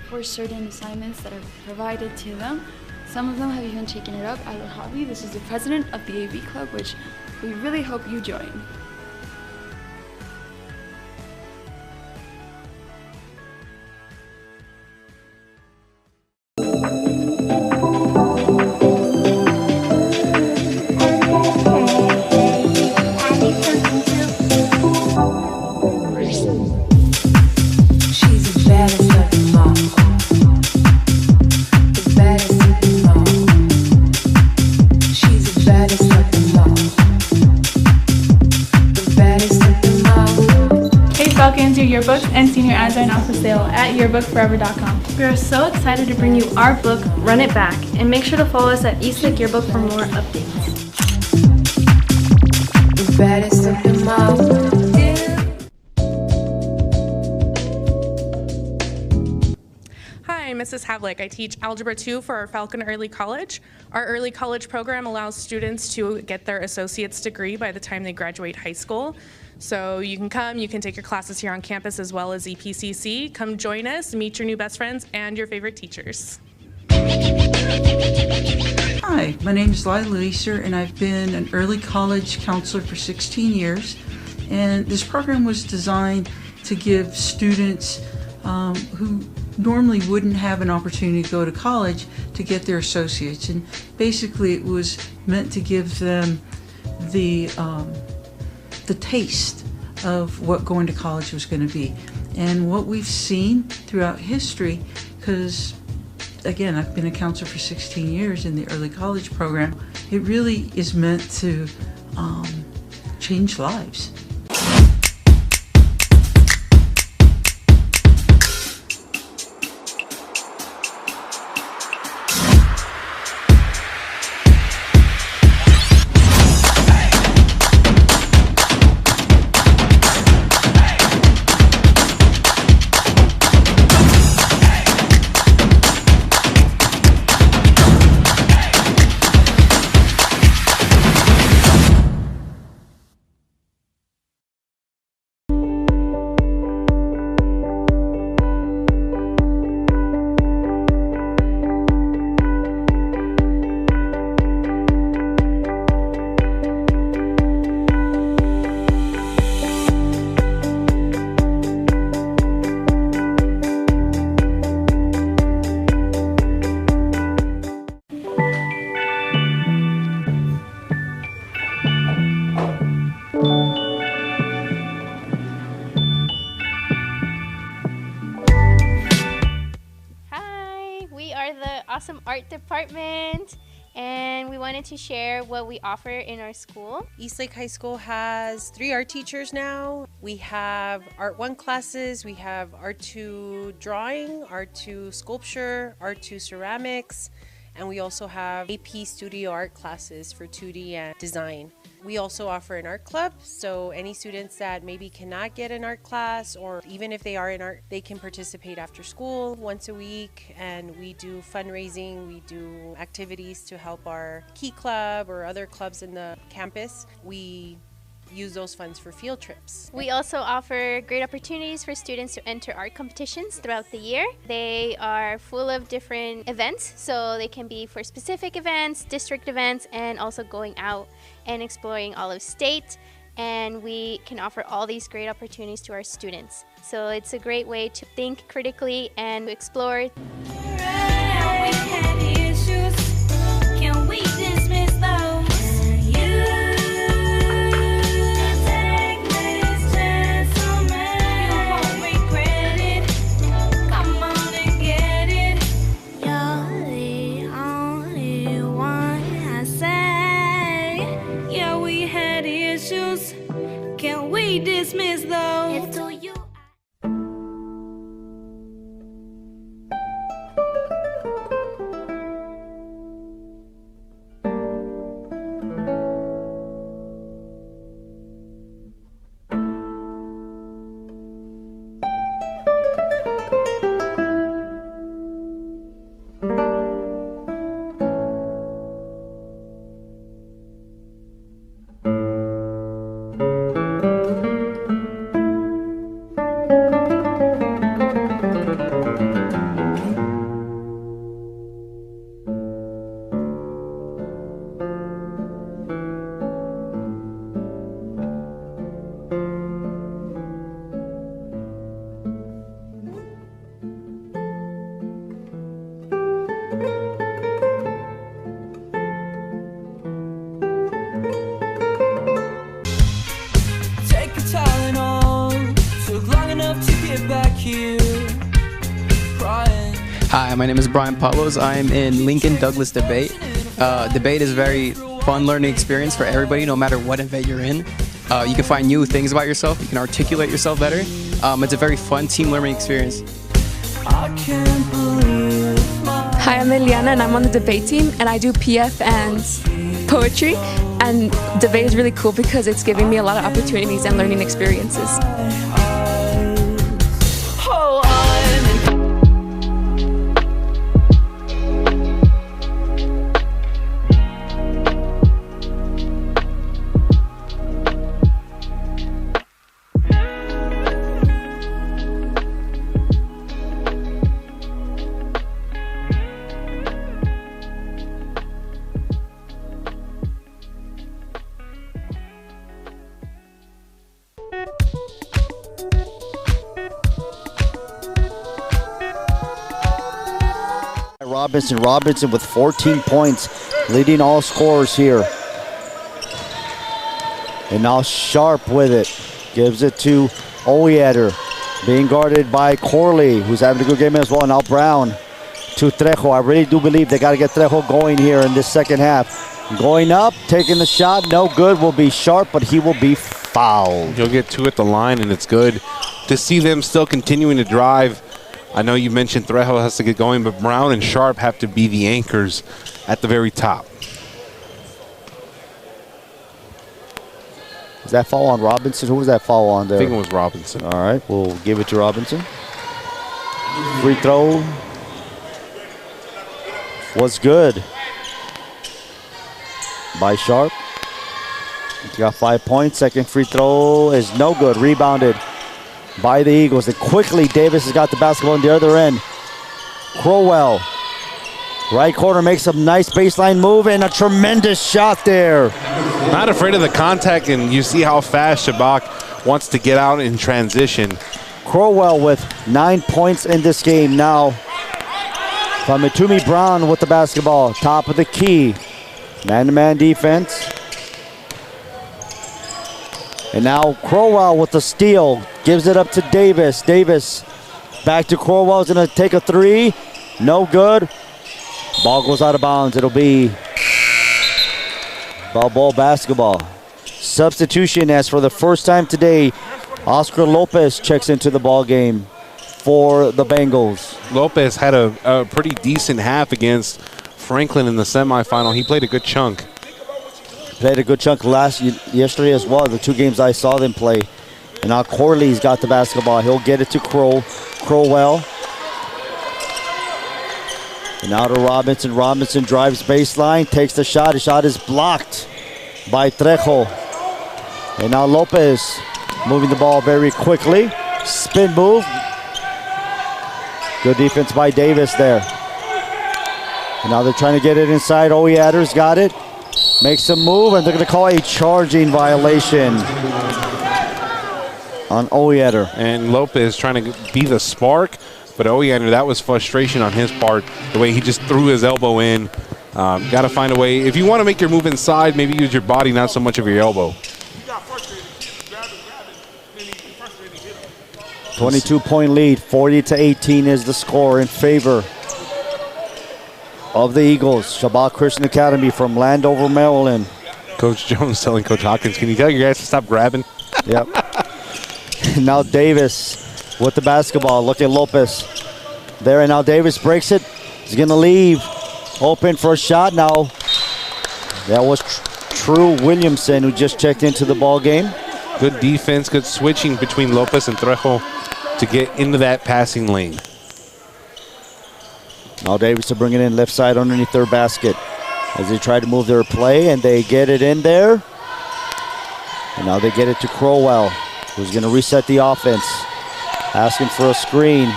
for certain assignments that are provided to them. Some of them have even taken it up as a hobby. This is the president of the AV club, which we really hope you join. Your yearbooks and senior ads are now for sale at yearbookforever.com. We are so excited to bring you our book, Run It Back, and make sure to follow us at Eastlake Yearbook for more updates. Hi, Mrs. Havlick. I teach Algebra 2 for our Falcon Early College. Our early college program allows students to get their associate's degree by the time they graduate high school. So you can come, you can take your classes here on campus as well as EPCC. Come join us, meet your new best friends and your favorite teachers. Hi, my name is Lila Leeser, and I've been an early college counselor for 16 years. And this program was designed to give students who normally wouldn't have an opportunity to go to college to get their associates. And basically it was meant to give them the taste of what going to college was going to be. And what we've seen throughout history, because again, I've been a counselor for 16 years in the early college program, it really is meant to change lives. are the awesome art department, and we wanted to share what we offer in our school. Eastlake High School has 3 art teachers now. We have Art 1 classes, we have Art 2 drawing, Art 2 sculpture, Art 2 ceramics, and we also have AP studio art classes for 2D and design. We also offer an art club, so any students that maybe cannot get an art class, or even if they are in art, they can participate after school once a week, and we do fundraising, we do activities to help our Key Club or other clubs in the campus. We use those funds for field trips. We also offer great opportunities for students to enter art competitions throughout the year. They are full of different events, so they can be for specific events, district events, and also going out and exploring all of state. And we can offer all these great opportunities to our students. So it's a great way to think critically and explore. Can we dismiss those? Hi, my name is Brian Pablos. I'm in Lincoln Douglas Debate. Debate is a very fun learning experience for everybody, no matter what event you're in. You can find new things about yourself. You can articulate yourself better. It's a very fun team learning experience. Hi, I'm Eliana and I'm on the debate team, and I do PF and poetry. And debate is really cool because it's giving me a lot of opportunities and learning experiences. Robinson with 14 points, leading all scorers here. And now Sharp with it. Gives it to Oyeter, being guarded by Corley, who's having a good game as well. Now Brown to Trejo. I really do believe they got to get Trejo going here in this second half. Going up, taking the shot, no good. Will be Sharp, but he will be fouled. He'll get 2 at the line, and it's good to see them still continuing to drive. I know you mentioned Trejo has to get going, but Brown and Sharp have to be the anchors at the very top. Is that foul on Robinson? Who was that foul on there? I think it was Robinson. All right, we'll give it to Robinson. Free throw was good by Sharp. He got 5 points. Second free throw is no good. Rebounded by the Eagles. And quickly, Davis has got the basketball on the other end. Crowell, right corner, makes a nice baseline move and a tremendous shot there. Not afraid of the contact, and you see how fast Shabach wants to get out in transition. Crowell with 9 points in this game now. Famitumi Brown with the basketball, top of the key. Man-to-man defense. And now Crowell with the steal, gives it up to Davis. Davis back to Crowell, is gonna take a 3, no good. Ball goes out of bounds. It'll be Balboa basketball. Substitution as for the first time today, Oscar Lopez checks into the ball game for the Bengals. Lopez had a pretty decent half against Franklin in the semifinal. He played a good chunk. Played a good chunk yesterday as well, the 2 games I saw them play. And now Corley's got the basketball. He'll get it to Crowell. And now to Robinson. Robinson drives baseline, takes the shot. His shot is blocked by Trejo. And now Lopez moving the ball very quickly. Spin move. Good defense by Davis there. And now they're trying to get it inside. Oyeader's got it. Makes a move, and they're going to call a charging violation on Oyeader. And Lopez trying to be the spark, but Oyeader, that was frustration on his part, the way he just threw his elbow in. Got to find a way. If you want to make your move inside, maybe use your body, not so much of your elbow. 22-point lead, 40-18 is the score in favor of the Eagles. Shabach Christian Academy from Landover, Maryland. Coach Jones telling Coach Hawkins, can you tell your guys to stop grabbing? Yep. Now Davis with the basketball. Look at Lopez there, and now Davis breaks it. He's going to leave. Open for a shot now. That was True Williamson, who just checked into the ball game. Good defense, good switching between Lopez and Trejo to get into that passing lane. Now Davis to bring it in left side underneath their basket as they try to move their play, and they get it in there. And now they get it to Crowell, who's going to reset the offense. Asking for a screen.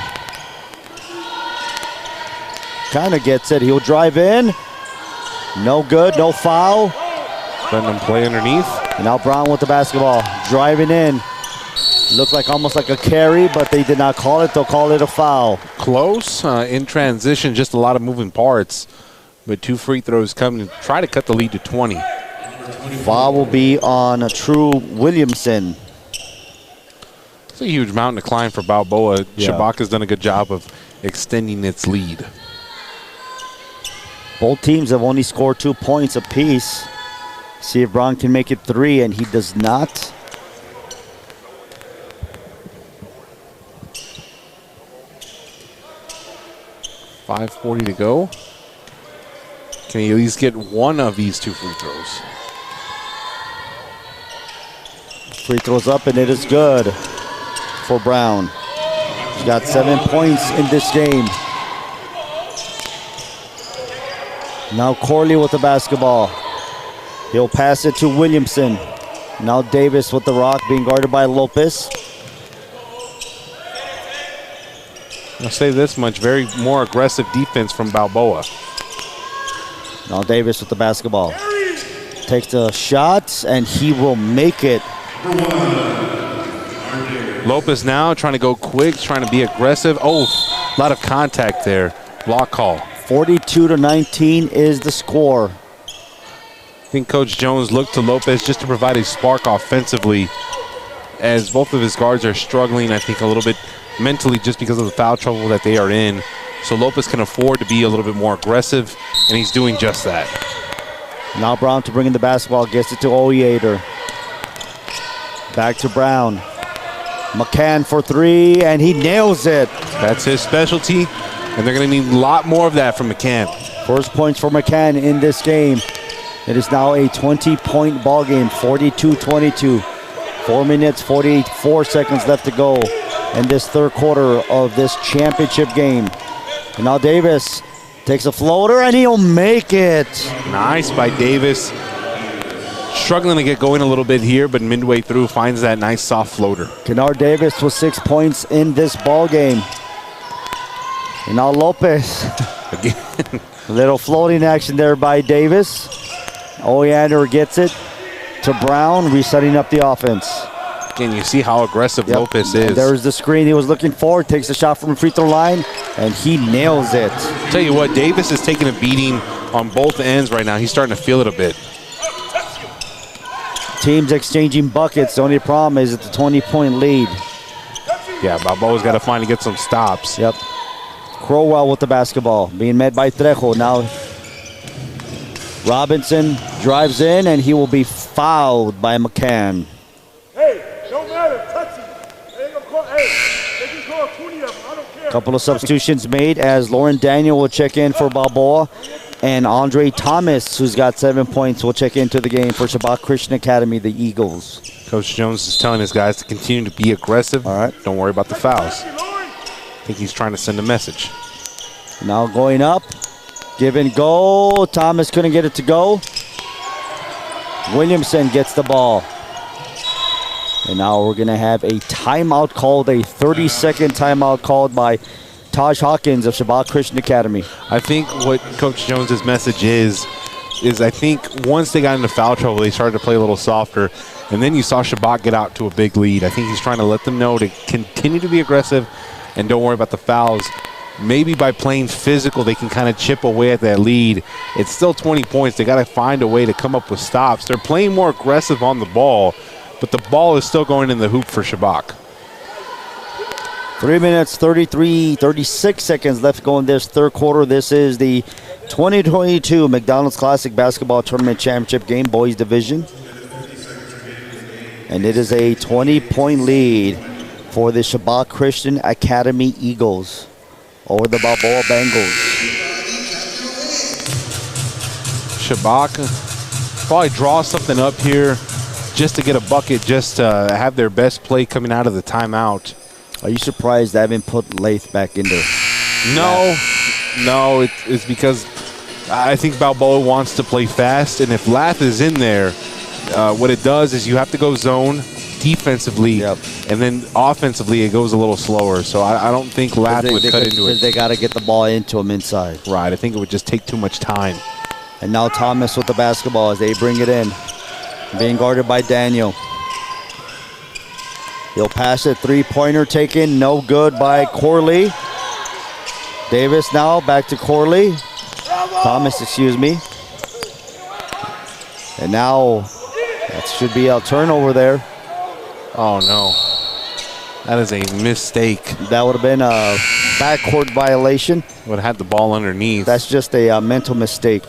Kind of gets it. He'll drive in. No good, no foul. Letting them play underneath. And now Brown with the basketball, driving in. Looked like almost like a carry, but they did not call it. They'll call it a foul. Close in transition, just a lot of moving parts. But 2 free throws coming to try to cut the lead to 20. Foul will be on True Williamson. It's a huge mountain to climb for Balboa. Yeah. Shabach has done a good job of extending its lead. Both teams have only scored 2 points apiece. See if Brown can make it 3, and he does not. .540 to go. Can he at least get one of these 2 free throws? Free throws up, and it is good for Brown. He's got 7 points in this game. Now Corley with the basketball. He'll pass it to Williamson. Now Davis with the rock, being guarded by Lopez. I'll say this much, very more aggressive defense from Balboa. Now Davis with the basketball. Takes the shots, and he will make it. Lopez now trying to go quick, trying to be aggressive. Oh, a lot of contact there. Block call. 42-19 is the score. I think Coach Jones looked to Lopez just to provide a spark offensively, as both of his guards are struggling, I think, a little bit mentally just because of the foul trouble that they are in. So Lopez can afford to be a little bit more aggressive, and he's doing just that. Now Brown to bring in the basketball, gets it to Oyeader. Back to Brown. McCann for 3, and he nails it. That's his specialty, and they're going to need a lot more of that from McCann. First points for McCann in this game. It is now a 20-point ball game, 42-22. 4 minutes, 44 seconds left to go in this third quarter of this championship game. And now Davis takes a floater, and he'll make it. Nice by Davis. Struggling to get going a little bit here, but midway through finds that nice soft floater. Kennard Davis with 6 points in this ball game. And now Lopez. Again. A little floating action there by Davis. Oyeader gets it to Brown, resetting up the offense. Again, you see how aggressive Lopez is. And there's the screen he was looking for. Takes the shot from the free throw line, and he nails it. Tell you what, Davis is taking a beating on both ends right now. He's starting to feel it a bit. Teams exchanging buckets. The only problem is it's a 20-point lead. Yeah, Balboa's got to finally get some stops. Yep. Crowell with the basketball, being met by Trejo. Now Robinson drives in, and he will be fouled by McCann. Hey, don't matter. Touch it. They ain't gonna call. Hey, they can call 20 of them. I don't care. Couple of substitutions made as Lauren Daniel will check in for Balboa, and Andre Thomas, who's got 7 points, will check into the game for Shabach Christian Academy, the Eagles. Coach Jones is telling his guys to continue to be aggressive. All right. Don't worry about the fouls. I think he's trying to send a message. Now going up, give and go. Thomas couldn't get it to go. Williamson gets the ball. And now we're going to have a timeout called, a 30-second timeout called by Taj Hawkins of Shabach Christian Academy. I think what Coach Jones's message is I think once they got into foul trouble, they started to play a little softer, and then you saw Shabach get out to a big lead. I think he's trying to let them know to continue to be aggressive and don't worry about the fouls. Maybe by playing physical, they can kind of chip away at that lead. It's still 20 points. They got to find a way to come up with stops. They're playing more aggressive on the ball, but the ball is still going in the hoop for Shabach. 3 minutes, 36 seconds left to go in this third quarter. This is the 2022 McDonald's Classic Basketball Tournament Championship game, boys division. And it is a 20-point lead for the Shabach Christian Academy Eagles over the Balboa Bengals. Shabach probably draw something up here just to get a bucket, just to have their best play coming out of the timeout. Are you surprised they haven't put Lath back in there? No, it's because I think Balboa wants to play fast, and if Lath is in there, what it does is you have to go zone defensively, and then offensively it goes a little slower. So I don't think Lath would cut into it. Because they got to get the ball into him inside. Right, I think it would just take too much time. And now Thomas with the basketball as they bring it in. Being guarded by Daniel. He'll pass it, three-pointer taken, no good by Corley. Davis now back to Corley. Thomas, excuse me. And now that should be a turnover there. Oh no, that is a mistake. That would have been a backcourt violation. Would have had the ball underneath. That's just a mental mistake.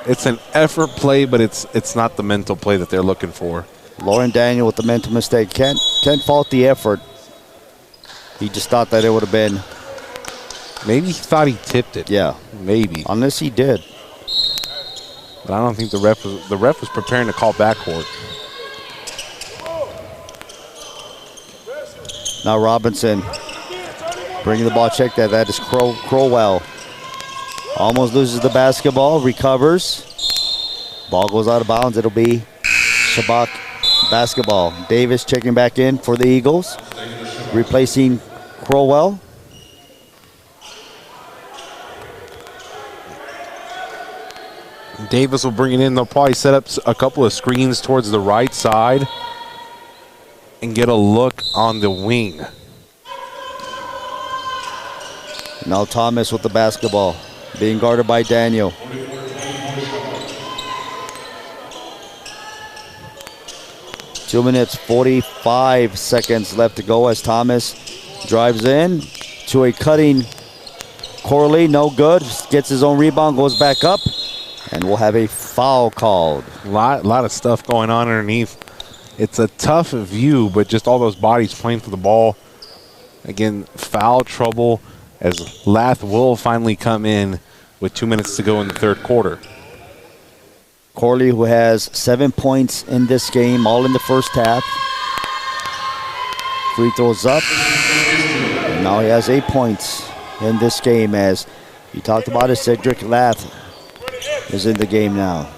It's an effort play, but it's not the mental play that they're looking for. Lauren Daniel with the mental mistake. Can't fault the effort. He just thought that it would have been. Maybe he thought he tipped it. Yeah, maybe. Unless he did. But I don't think the ref was preparing to call backcourt. Now Robinson bringing the ball. Check that. That is Crowell. Almost loses the basketball. Recovers. Ball goes out of bounds. It'll be Shabach basketball. Davis checking back in for the Eagles. Replacing Crowell. Davis will bring it in. They'll probably set up a couple of screens towards the right side and get a look on the wing. Now Thomas with the basketball, being guarded by Daniel. Two minutes, 45 seconds left to go as Thomas drives in to a cutting Corley. No good. Gets his own rebound, goes back up, and we'll have a foul called. A lot of stuff going on underneath. It's a tough view, but just all those bodies playing for the ball. Again, foul trouble as Lath will finally come in with 2 minutes to go in the third quarter. Corley, who has 7 points in this game, all in the first half. Free throws up. And now he has 8 points in this game, as you talked about it, Cedric Lath is in the game now.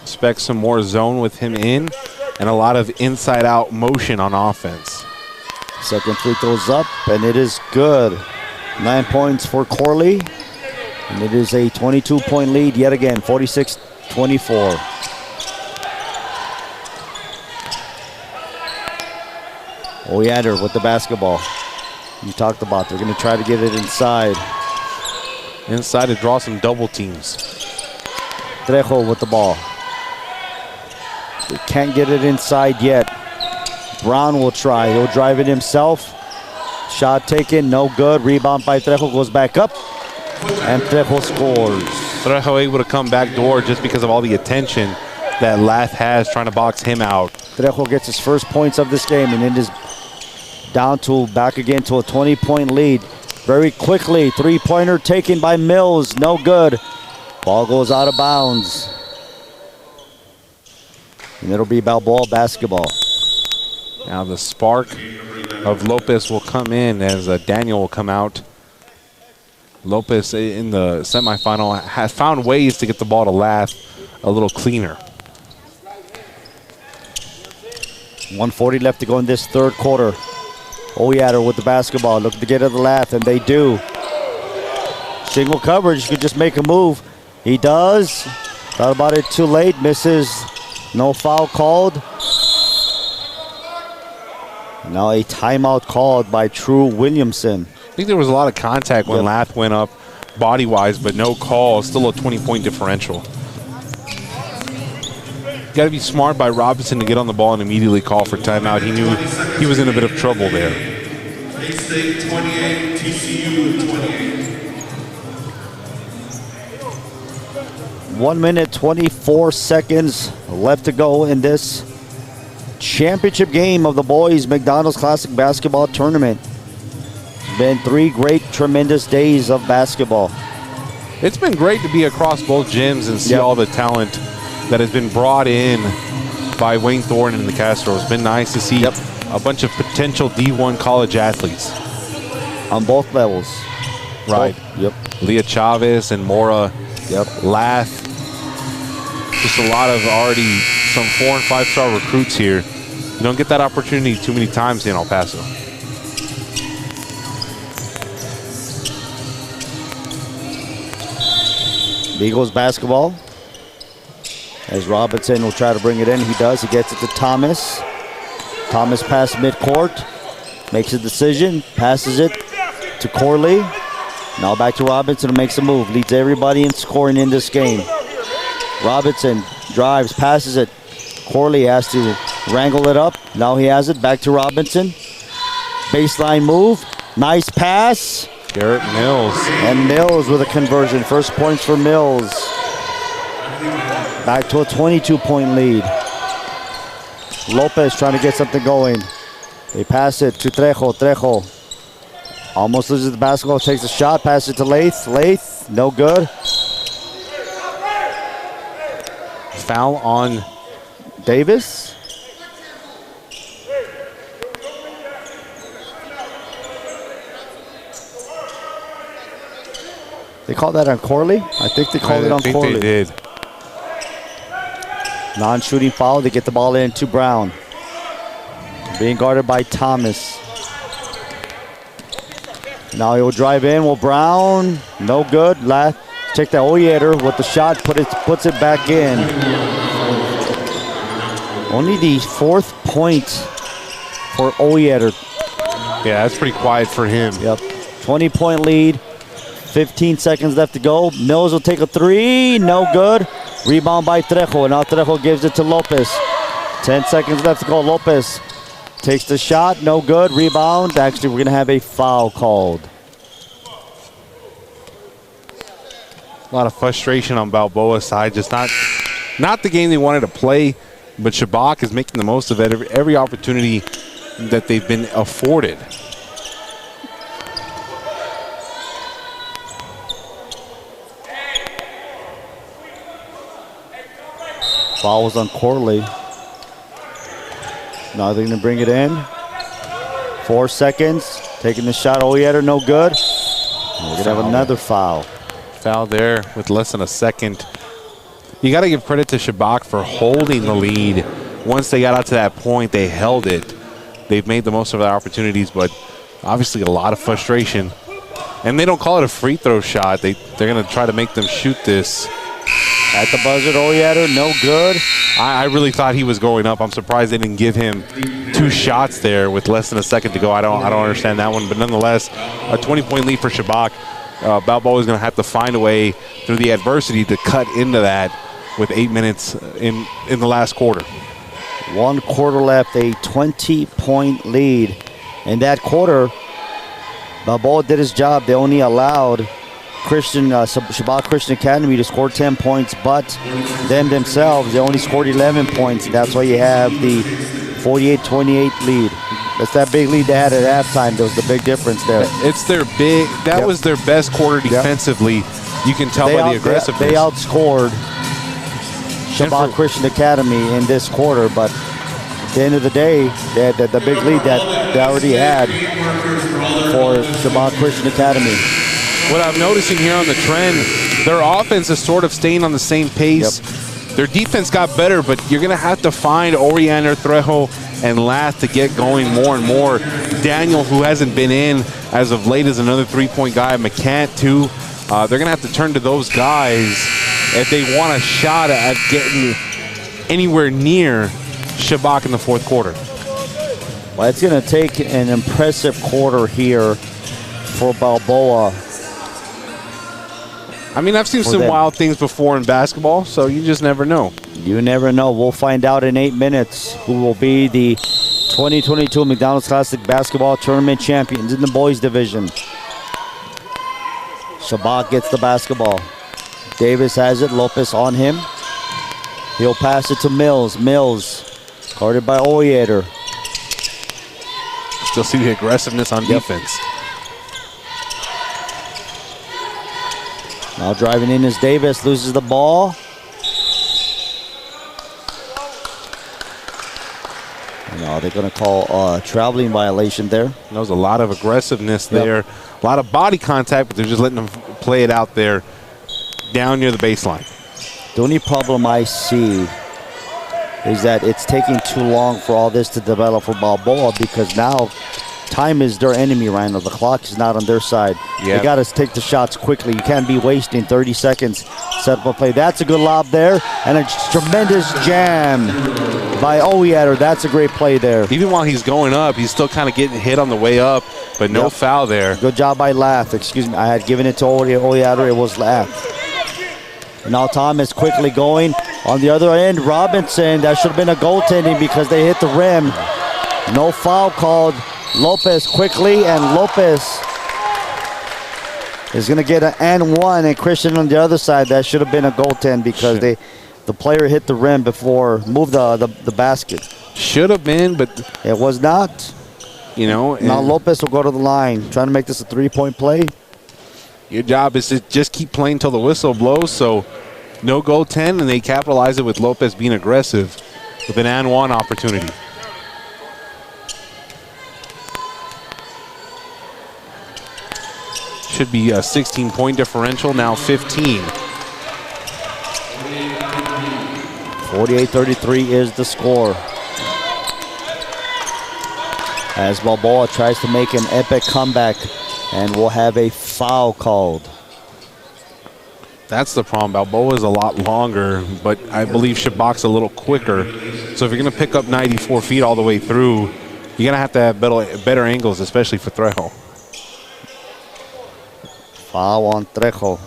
Expect some more zone with him in and a lot of inside-out motion on offense. Second free throws up, and it is good. 9 points for Corley, and it is a 22-point lead yet again, 46-24. Oyander with the basketball. You talked about they're going to try to get it inside. Inside to draw some double teams. Trejo with the ball. They can't get it inside yet. Brown will try. He'll drive it himself. shot taken, no good. Rebound by Trejo, goes back up, and Trejo scores. Trejo able to come back door just because of all the attention that Lath has trying to box him out. Trejo gets his first points of this game, and it is down to back again to a 20-point lead. Very quickly, three-pointer taken by Mills, no good. Ball goes out of bounds. And it'll be Balboa basketball. Now the spark of Lopez will come in as Daniel will come out. Lopez in the semifinal has found ways to get the ball to Lath a little cleaner. 1:40 left to go in this third quarter. Oyader with the basketball, looking to get to the Lath, and they do. Single coverage, could just make a move. He does. Thought about it too late, misses. No foul called. Now a timeout called by True Williamson. I think there was a lot of contact when Lath went up body-wise, but no call. Still a 20-point differential. Got to be smart by Robinson to get on the ball and immediately call for timeout. He knew he was in a bit of trouble there. State 28, TCU 28. 1 minute, 24 seconds left to go in this championship game of the boys McDonald's Classic Basketball Tournament. It's been 3 great, tremendous days of basketball. It's been great to be across both gyms and see all the talent that has been brought in by Wayne Thornton and the Castro. It's been nice to see a bunch of potential D1 college athletes. On both levels. Right. Leah Chavez and Mora. Lath. Just a lot of already some 4- and 5-star recruits here. You don't get that opportunity too many times in El Paso. Eagles basketball. As Robinson will try to bring it in. He does. He gets it to Thomas. Thomas past midcourt. Makes a decision. Passes it to Corley. Now back to Robinson who makes a move. Leads everybody in scoring in this game. Robinson drives, passes it. Corley has to wrangle it up. Now he has it. Back to Robinson. Baseline move. Nice pass. Garrett Mills. And Mills with a conversion. First points for Mills. Back to a 22-point lead. Lopez trying to get something going. They pass it to Trejo. Trejo almost loses the basketball, takes a shot, passes it to Lath. Lath, no good. Foul on Davis. They called that on Corley? I think they called it on Corley. I think they did. Non-shooting foul. They get the ball in to Brown. Being guarded by Thomas. Now he'll drive in. Well, Brown, no good. Take that Oyader with the shot, puts it back in. Only the 4th point for Oyader. Yeah, that's pretty quiet for him. 20-point lead. 15 seconds left to go. Mills will take a 3. No good. Rebound by Trejo. And now Trejo gives it to Lopez. 10 seconds left to go. Lopez takes the shot. No good. Rebound. Actually, we're going to have a foul called. A lot of frustration on Balboa's side. Just not the game they wanted to play. But Shabach is making the most of it. Every opportunity that they've been afforded. Foul was on Corley. Now they're going to bring it in. 4 seconds. Taking the shot. Oyader, no good. We're going to have another foul. Foul there with less than a second. You got to give credit to Shabach for holding the lead. Once they got out to that point, they held it. They've made the most of their opportunities, but obviously a lot of frustration. And they don't call it a free throw shot. They're going to try to make them shoot this. At the buzzer, Oyader, no good. I really thought he was going up. I'm surprised they didn't give him 2 shots there with less than a second to go. I don't understand that one, but nonetheless, a 20-point lead for Shabach. Balboa is going to have to find a way through the adversity to cut into that with 8 minutes in the last quarter. 1 quarter left, a 20-point lead. In that quarter, Balboa did his job. They only allowed Shabach Christian Academy to score 10 points, but themselves, they only scored 11 points. That's why you have the 48-28 lead. That's that big lead they had at halftime. There was the big difference there. It's their big, that was their best quarter defensively. You can tell by the aggressiveness. They outscored Shabach Christian Academy in this quarter, but at the end of the day, they had the big lead that they already had for Shabach Christian Academy. What I'm noticing here on the trend, their offense is sort of staying on the same pace. Their defense got better, but you're going to have to find Oriander, Trejo, and Lath to get going more and more. Daniel, who hasn't been in as of late, is another three-point guy. McCant, too. They're going to have to turn to those guys if they want a shot at getting anywhere near Shabach in the fourth quarter. Well, it's going to take an impressive quarter here for Balboa. I mean, I've seen some wild things before in basketball, so you just never know. You never know. We'll find out in 8 minutes who will be the 2022 McDonald's Classic Basketball Tournament champions in the boys division. Shabach gets the basketball. Davis has it. Lopez on him. He'll pass it to Mills. Mills, guarded by Oriander. Still see the aggressiveness on defense. Now driving in is Davis, loses the ball. No, they're going to call a traveling violation there. There was a lot of aggressiveness there, a lot of body contact, but they're just letting them play it out there down near the baseline. The only problem I see is that it's taking too long for all this to develop for Balboa, because now time is their enemy right now. The clock is not on their side. They got to take the shots quickly. You can't be wasting 30 seconds. Set up a play. That's a good lob there, and a tremendous jam by Oriander. That's a great play there. Even while he's going up, he's still kind of getting hit on the way up, but no foul there. Good job by Lath. Excuse me, I had given it to Oriander. It was Lath. And now Thomas quickly going. On the other end, Robinson. That should have been a goaltending because they hit the rim. No foul called. Lopez quickly, and Lopez is going to get an and one, and Christian on the other side. That should have been a goaltend because the player hit the rim before, moved the basket. Should have been, but it was not. You know. Now Lopez will go to the line, trying to make this a three-point play. Your job is to just keep playing till the whistle blows, so no goaltend, and they capitalize it with Lopez being aggressive with an and one opportunity. Should be a 16-point differential, now 15. 48-33 is the score. As Balboa tries to make an epic comeback, and we'll have a foul called. That's the problem. Balboa is a lot longer, but I believe Shabach's a little quicker. So if you're going to pick up 94 feet all the way through, you're going to have better angles, especially for Trejo. Foul on Trejo.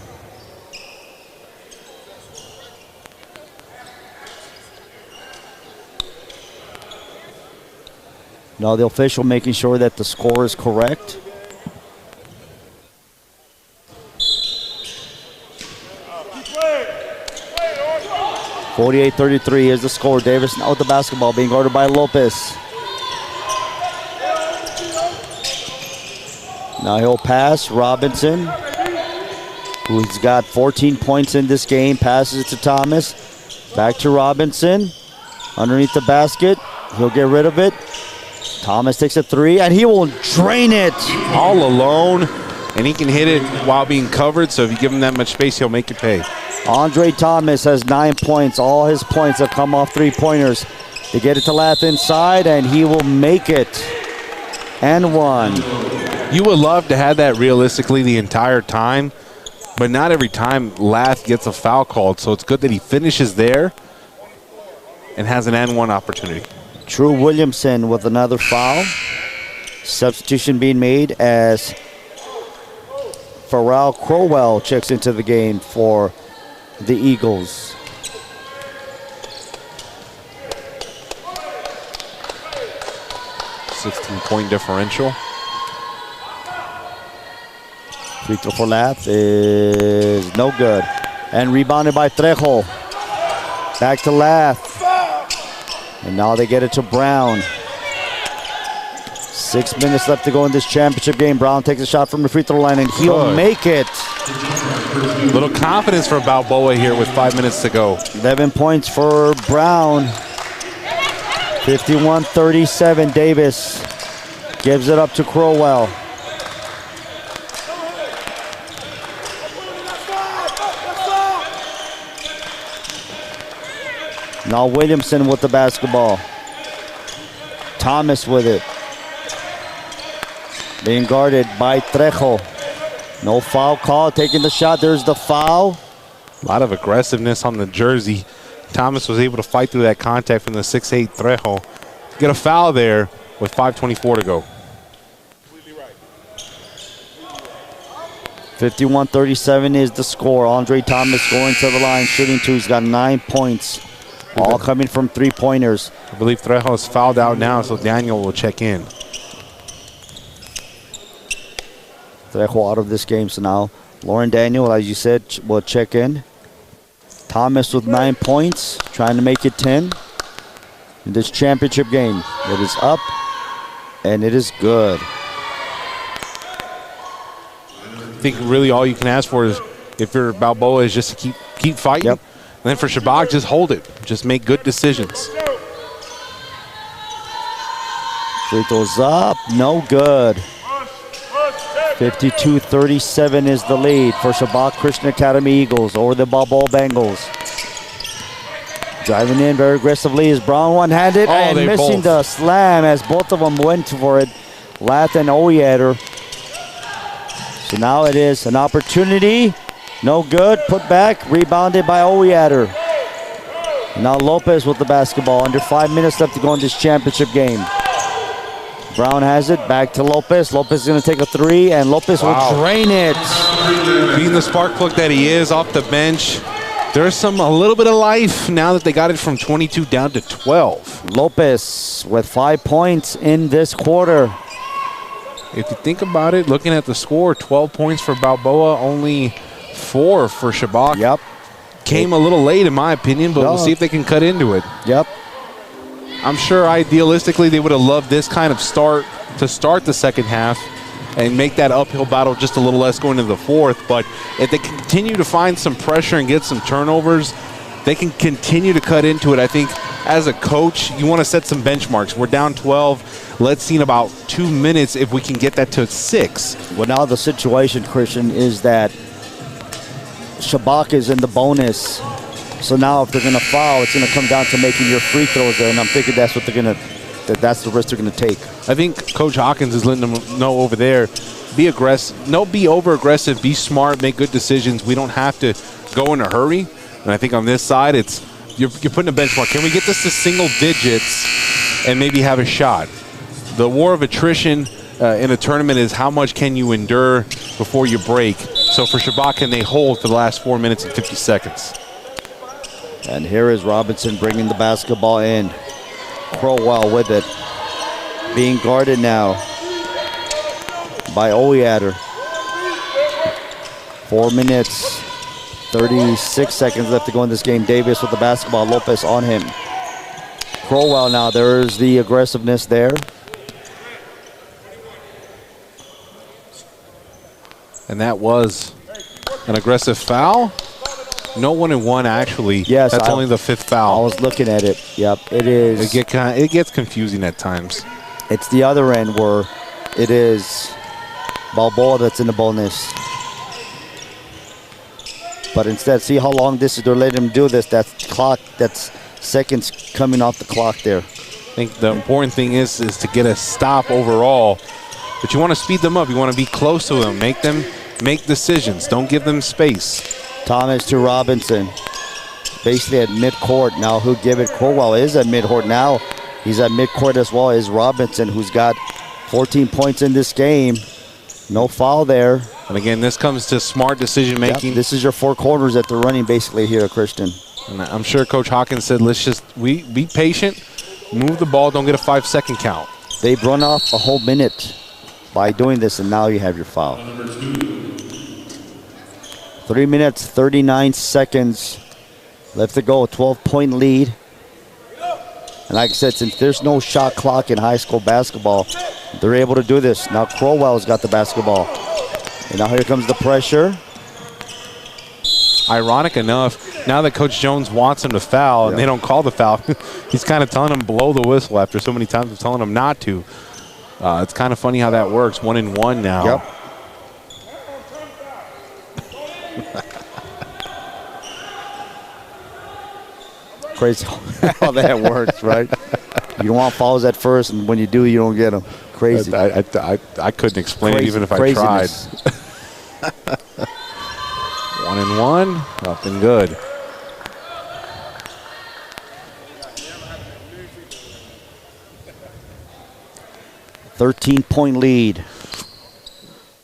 Now the official making sure that the score is correct. .48-33 is the score. Davis now with the basketball, being guarded by Lopez. Now he'll pass Robinson, who's got 14 points in this game, passes it to Thomas. Back to Robinson, underneath the basket. He'll get rid of it. Thomas takes a three, and he will drain it. All alone, and he can hit it while being covered, so if you give him that much space, he'll make it pay. Andre Thomas has 9 points. All his points have come off three-pointers. They get it to Lath inside, and he will make it. And one. You would love to have that realistically the entire time, but not every time Lath gets a foul called, so it's good that he finishes there and has an and one opportunity. Drew Williamson with another foul. Substitution being made as Pharrell Crowell checks into the game for the Eagles. .16 differential. Free throw for Lath is no good. And rebounded by Trejo. Back to Lath. And now they get it to Brown. 6 minutes left to go in this championship game. Brown takes a shot from the free throw line, and he'll make it. Little confidence for Balboa here with 5 minutes to go. 11 points for Brown. 51-37. Davis gives it up to Crowell. Now Williamson with the basketball. Thomas with it. Being guarded by Trejo. No foul call, taking the shot. There's the foul. A lot of aggressiveness on the jersey. Thomas was able to fight through that contact from the 6'8" Trejo. Get a foul there with 5:24 to go. 51-37 is the score. Andre Thomas going to the line, shooting two. He's got 9 points. All coming from three-pointers. I believe Trejo is fouled out now, so Daniel will check in. Trejo out of this game, so now Lauren Daniel, as you said, will check in. Thomas with 9 points, trying to make it 10 in this championship game. It is up, and it is good. I think really all you can ask for is, if you're Balboa, is just to keep fighting. Yep. And then for Shabach, just hold it. Just make good decisions. Free throws up, no good. 52-37 is the lead for Shabach Christian Academy Eagles over the Balboa Bengals. Driving in very aggressively is Brown, one-handed, and missing the slam as both of them went for it. Lath and Oyeter. So now it is an opportunity. No good, put back, rebounded by Oyeter. Now Lopez with the basketball. Under 5 minutes left to go in this championship game. Brown has it, back to Lopez. Lopez is going to take a three, and Lopez will drain it. Being the spark plug that he is off the bench, there's a little bit of life now that they got it from 22 down to 12. Lopez with 5 points in this quarter. If you think about it, looking at the score, 12 points for Balboa, only 4 for Shabach. Yep. Came a little late in my opinion, but we'll see if they can cut into it. Yep. I'm sure idealistically they would have loved this kind of start to start the second half and make that uphill battle just a little less going into the fourth. But if they continue to find some pressure and get some turnovers, they can continue to cut into it. I think as a coach, you want to set some benchmarks. We're down 12. Let's see in about 2 minutes if we can get that to 6. Well, now the situation, Christian, is that Shabach is in the bonus. So now if they're going to foul, it's going to come down to making your free throws there, and I'm thinking that's what they're going to, that's the risk they're going to take. I think Coach Hawkins is letting them know over there, be aggressive, be over-aggressive, be smart, make good decisions. We don't have to go in a hurry. And I think on this side, it's you're putting a benchmark. Can we get this to single digits and maybe have a shot? The war of attrition in a tournament is how much can you endure before you break. So for Shabach, can they hold for the last 4 minutes and 50 seconds? And here is Robinson bringing the basketball in. Crowell with it. Being guarded now by Oyeter. 4 minutes, 36 seconds left to go in this game. Davis with the basketball. Lopez on him. Crowell now. There's the aggressiveness there. And that was an aggressive foul. No 1-and-1 actually. Yes, that's only the 5th foul. I was looking at it. Yep, it is. It gets confusing at times. It's the other end where it is Balboa that's in the bonus. But instead, see how long this is. They're letting him do this. That's clock. That's seconds coming off the clock there. I think the important thing is to get a stop overall. But you want to speed them up. You want to be close to them. Make them make decisions. Don't give them space. Thomas to Robinson. Basically at midcourt now. Who give it? Crowell is at midcourt now. He's at midcourt as well as Robinson, who's got 14 points in this game. No foul there. And again, this comes to smart decision making. Yep, this is your 4 quarters that they're running basically here, Christian. And I'm sure Coach Hawkins said, let's just be patient, move the ball, don't get a 5-second count. They've run off a whole minute by doing this, and now you have your foul. 3 minutes, 39 seconds left to go. 12-point lead. And like I said, since there's no shot clock in high school basketball, they're able to do this. Now Crowell's got the basketball. And now here comes the pressure. Ironic enough, now that Coach Jones wants him to foul and they don't call the foul, he's kind of telling him blow the whistle after so many times of telling him not to. It's kind of funny how that works. 1-1 now. Yep. Crazy how that works, right? You don't want fouls at first, and when you do, you don't get them. Crazy. I couldn't explain it even if I tried. 1-1, up and good. $13-point lead.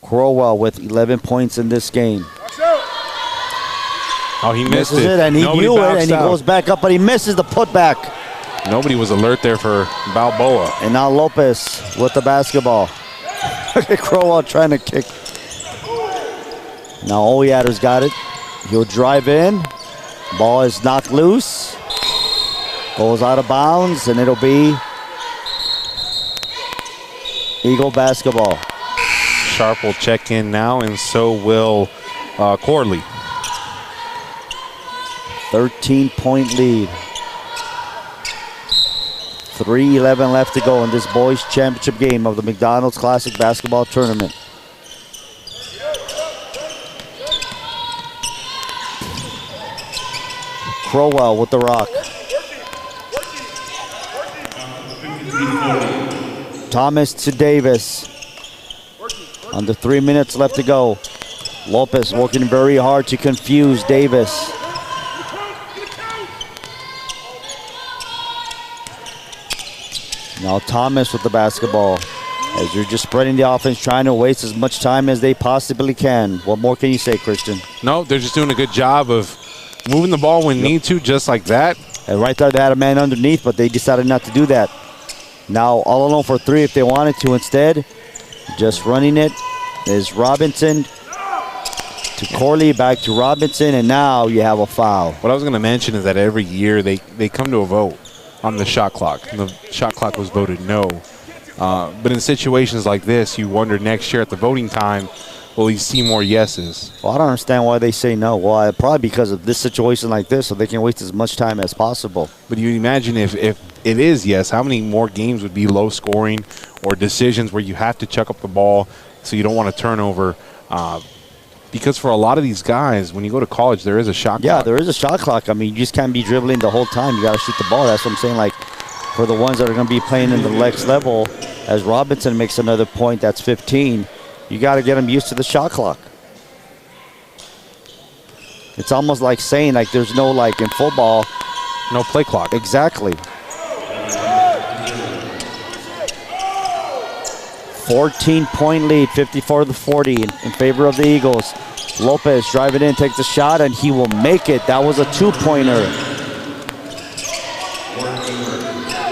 Crowell with 11 points in this game. Oh, he missed it. And he knew it, and he goes back up, but he misses the putback. Nobody was alert there for Balboa. And now Lopez with the basketball. Crowell trying to kick. Now Oyader's got it. He'll drive in. Ball is knocked loose. Goes out of bounds, and it'll be Eagle basketball. Sharp will check in now, and so will Corley. 13-point lead. 3:11 left to go in this boys' championship game of the McDonald's Classic Basketball Tournament. Crowell with the rock. Thomas to Davis. Under 3 minutes left to go. Lopez working very hard to confuse Davis. Now Thomas with the basketball. As you're just spreading the offense, trying to waste as much time as they possibly can. What more can you say, Christian? No, they're just doing a good job of moving the ball when need to, just like that. And right there, they had a man underneath, but they decided not to do that. Now all alone for three if they wanted to. Instead, just running it is Robinson to Corley, back to Robinson, and now you have a foul. What I was going to mention is that every year they come to a vote on the shot clock. And the shot clock was voted no. But in situations like this, you wonder next year at the voting time, will you see more yeses? Well, I don't understand why they say no. Well, probably because of this situation like this, so they can waste as much time as possible. But you imagine if it is yes, how many more games would be low scoring or decisions where you have to chuck up the ball so you don't want to turn over? Because for a lot of these guys, when you go to college, there is a shot clock. Yeah, there is a shot clock. I mean, you just can't be dribbling the whole time. You got to shoot the ball. That's what I'm saying. Like, for the ones that are going to be playing in the next level, as Robinson makes another point, that's 15, you got to get them used to the shot clock. It's almost like saying, like, there's no, like, in football. No play clock. Exactly. 14-point lead, 54-40 in favor of the Eagles. Lopez driving in, takes the shot, and he will make it. That was a two-pointer.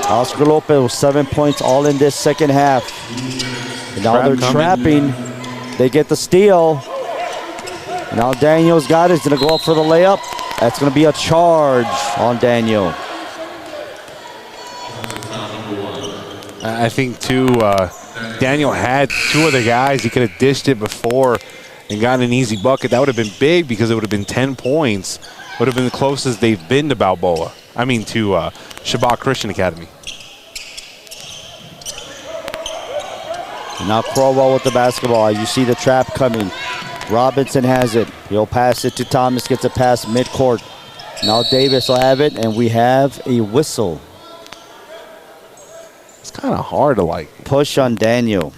Oscar Lopez with 7 points all in this second half. And now they're trapping. They get the steal. Now Daniel's got it. He's going to go up for the layup. That's going to be a charge on Daniel. I think, too, Daniel had two other guys. He could have dished it before and gotten an easy bucket. That would have been big because it would have been 10 points. Would have been the closest they've been to Balboa. I mean, to Shabach Christian Academy. And now Crowell with the basketball. You see the trap coming. Robinson has it. He'll pass it to Thomas. Gets a pass midcourt. Now Davis will have it, and we have a whistle. It's kind of hard to like. Push on Daniel.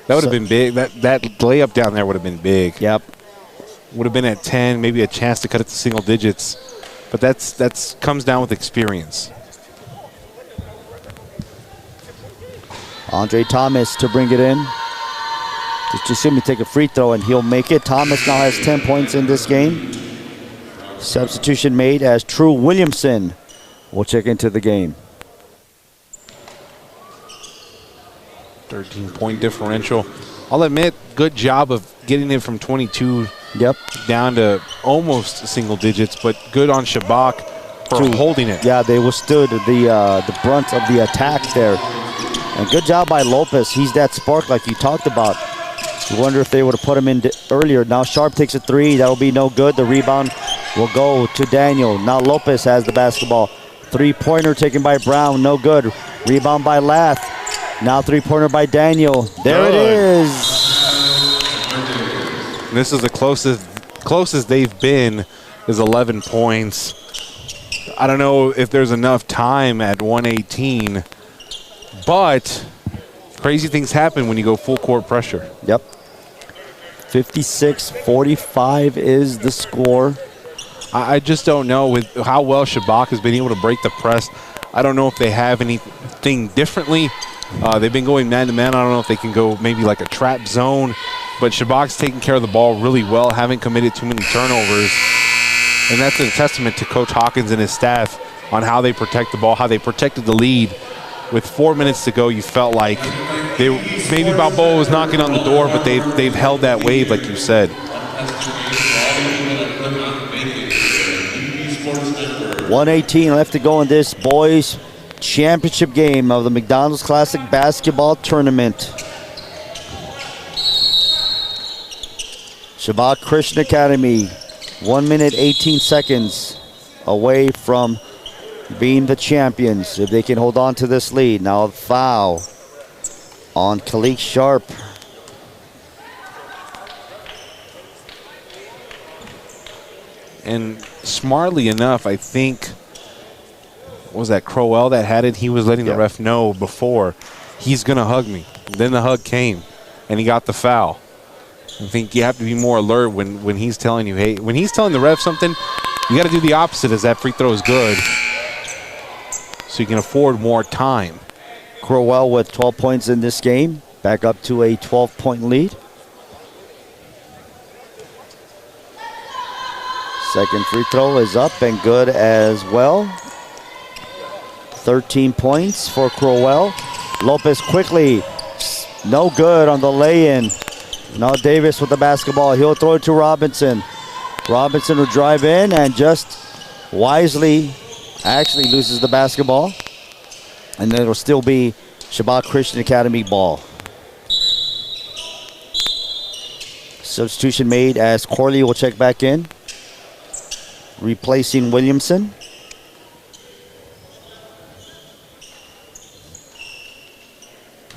That would have been big. That layup down there would have been big. Yep. Would have been at 10, maybe a chance to cut it to single digits. But that's comes down with experience. Andre Thomas to bring it in. Just see me take a free throw, and he'll make it. Thomas now has 10 points in this game. Substitution made as True Williamson will check into the game. 13-point differential. I'll admit, good job of getting it from 22 down to almost single digits, but good on Shabach for holding it. Yeah, they withstood the brunt of the attack there. And good job by Lopez. He's that spark like you talked about. You wonder if they would have put him in earlier. Now Sharp takes a three. That'll be no good. The rebound will go to Daniel. Now Lopez has the basketball. Three-pointer taken by Brown. No good. Rebound by Lath. Now three-pointer by Daniel. There it is. This is the closest they've been is 11 points. I don't know if there's enough time at 118, but crazy things happen when you go full court pressure. Yep. 56-45 is the score. I just don't know with how well Shabach has been able to break the press. I don't know if they have anything differently. They've been going man-to-man. I don't know if they can go maybe like a trap zone, but Shabach's taking care of the ball really well, haven't committed too many turnovers. And that's a testament to Coach Hawkins and his staff on how they protect the ball, how they protected the lead. With 4 minutes to go, you felt like maybe Balboa was knocking on the door, but they've held that wave, like you said. 118 left to go in this boys' championship game of the McDonald's Classic Basketball Tournament. Shabach Christian Academy, 1 minute 18 seconds away from being the champions if they can hold on to this lead. Now a foul on Khalik Sharp. And smartly enough, I think, what was that Crowell that had it? He was letting the ref know before, he's going to hug me. Then the hug came, and he got the foul. I think you have to be more alert when he's telling you, hey, when he's telling the ref something, you got to do the opposite as that free throw is good, so you can afford more time. Crowell with 12 points in this game, back up to a 12-point lead. Second free throw is up and good as well. 13 points for Crowell. Lopez quickly, no good on the lay-in. Now Davis with the basketball. He'll throw it to Robinson. Robinson will drive in and just wisely actually loses the basketball. And then it'll still be Shabach Christian Academy ball. Substitution made as Corley will check back in, replacing Williamson.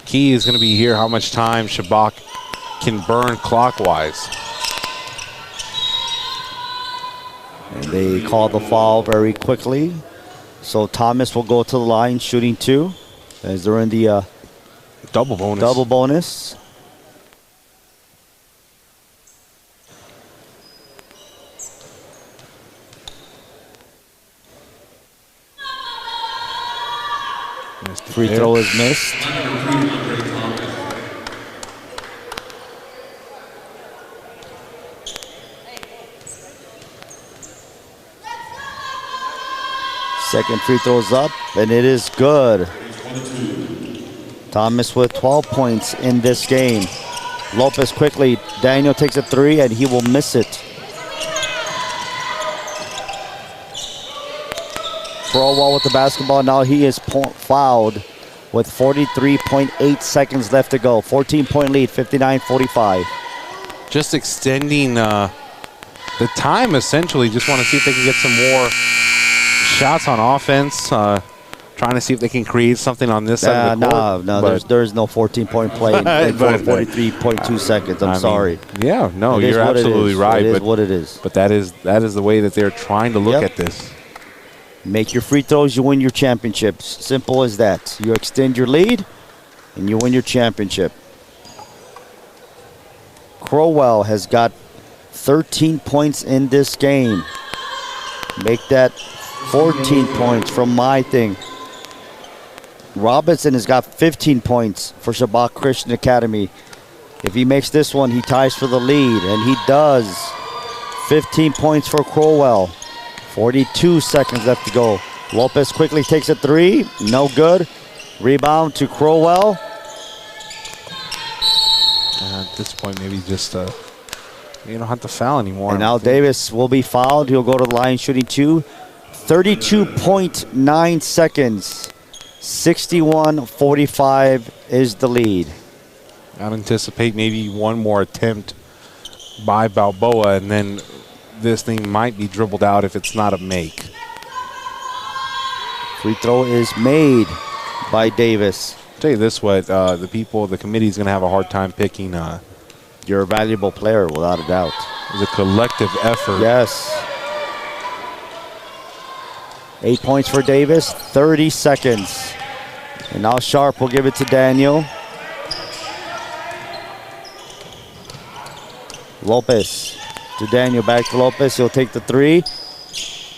Key is going to be here how much time Shabach can burn clockwise. And they call the foul very quickly. So Thomas will go to the line shooting two as they're in the double bonus. Double bonus. Free throw is missed. Second free throw is up, and it is good. Thomas with 12 points in this game. Lopez quickly. Daniel takes a three, and he will miss it. Crowell with the basketball. Now he is fouled with 43.8 seconds left to go. 14-point lead, 59-45. Just extending the time, essentially. Just want to see if they can get some more shots on offense. Trying to see if they can create something on this side of the court. No, there's no 14-point play in 43.2 seconds. I'm sorry. Yeah, no, you're absolutely right. It is what it is. But that is the way that they're trying to look at this. Make your free throws, you win your championships. Simple as that. You extend your lead, and you win your championship. Crowell has got 13 points in this game. Make that 14 points from my thing. Robinson has got 15 points for Shabach Christian Academy. If he makes this one, he ties for the lead, and he does. 15 points for Crowell. 42 seconds left to go. Lopez quickly takes a three. No good. Rebound to Crowell. at this point, maybe just you don't have to foul anymore. And now Davis will be fouled. He'll go to the line shooting 2. 32.9 seconds. 61-45 is the lead. I'd anticipate maybe one more attempt by Balboa, and then this thing might be dribbled out if it's not a make. Free throw is made by Davis. I'll tell you this, the committee is going to have a hard time picking. You're a valuable player, without a doubt. It was a collective effort. Yes. 8 points for Davis, 30 seconds. And now Sharp will give it to Daniel. Lopez to Daniel, back to Lopez. He'll take the 3.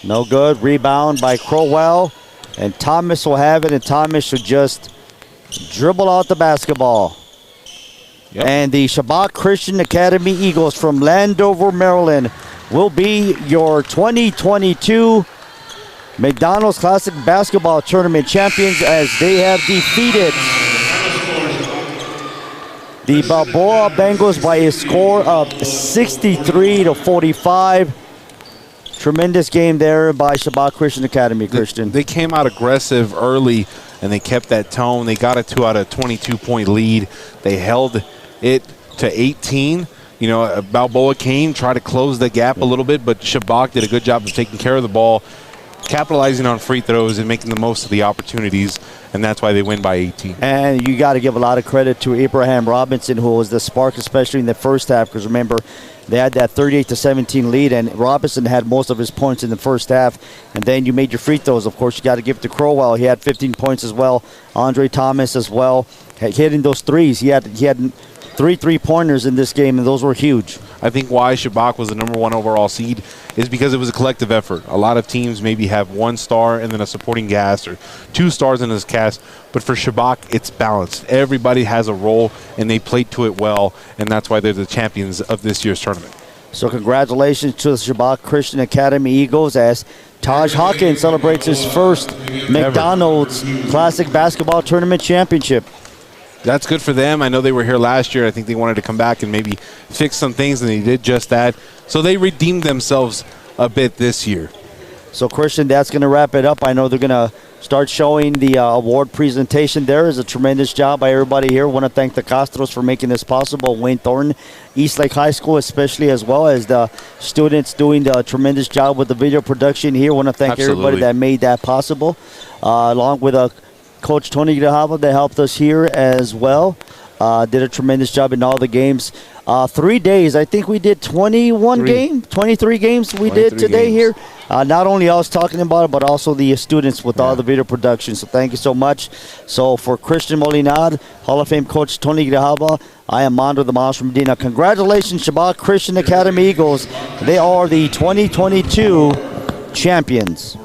No good. Rebound by Crowell. And Thomas will have it, and Thomas should just dribble out the basketball. Yep. And the Shabach Christian Academy Eagles from Landover, Maryland will be your 2022 McDonald's Classic Basketball Tournament champions, as they have defeated the Balboa Bengals by a score of 63-45. Tremendous game there by Shabach Christian Academy, Christian. They came out aggressive early, and they kept that tone. They got it to out a 22-point lead. They held it to 18. You know, Balboa came, tried to close the gap a little bit, but Shabach did a good job of taking care of the ball, capitalizing on free throws and making the most of the opportunities, and that's why they win by 18. And you got to give a lot of credit to Abraham Robinson, who was the spark, especially in the first half, because remember, they had that 38-17 lead, and Robinson had most of his points in the first half. And then you made your free throws. Of course, you got to give it to Crowell. He had 15 points as well. Andre Thomas as well, hitting those threes. He had 3 3-pointers in this game, and those were huge. I think why Shabach was the #1 overall seed is because it was a collective effort. A lot of teams maybe have 1 star and then a supporting cast, or 2 stars in this cast, but for Shabach, it's balanced. Everybody has a role, and they played to it well, and that's why they're the champions of this year's tournament. So congratulations to the Shabach Christian Academy Eagles, as Taj Hawkins celebrates his first McDonald's Classic Basketball Tournament championship. That's good for them. I know they were here last year. I think they wanted to come back and maybe fix some things, and they did just that. So they redeemed themselves a bit this year. So, Christian, that's going to wrap it up. I know they're going to start showing the award presentation. There is a tremendous job by everybody here. I want to thank the Castros for making this possible. Wayne Thornton, Eastlake High School especially, as well as the students doing the tremendous job with the video production here. I want to thank everybody that made that possible, along with Coach Tony Grajava that helped us here as well. Did a tremendous job in all the games. 3 days, I think we did 23 games we did today here. Not only us talking about it, but also the students with all the video production. So thank you so much. So for Christian Molinad, Hall of Fame Coach Tony Grajava, I am Mondo the Mouse from Medina. Congratulations, Shabach Christian Academy Eagles. They are the 2022 champions.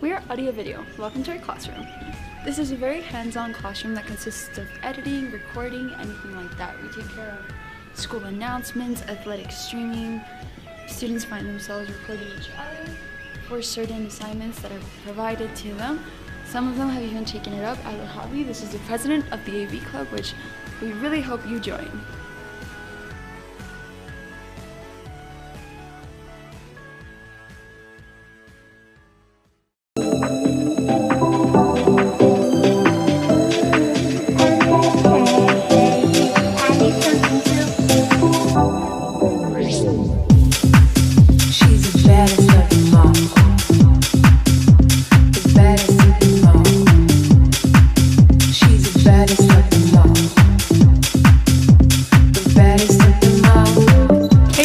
We are Audio Video. Welcome to our classroom. This is a very hands-on classroom that consists of editing, recording, anything like that. We take care of school announcements, athletic streaming. Students find themselves recording each other for certain assignments that are provided to them. Some of them have even taken it up as a hobby. This is the president of the AV club, which we really hope you join.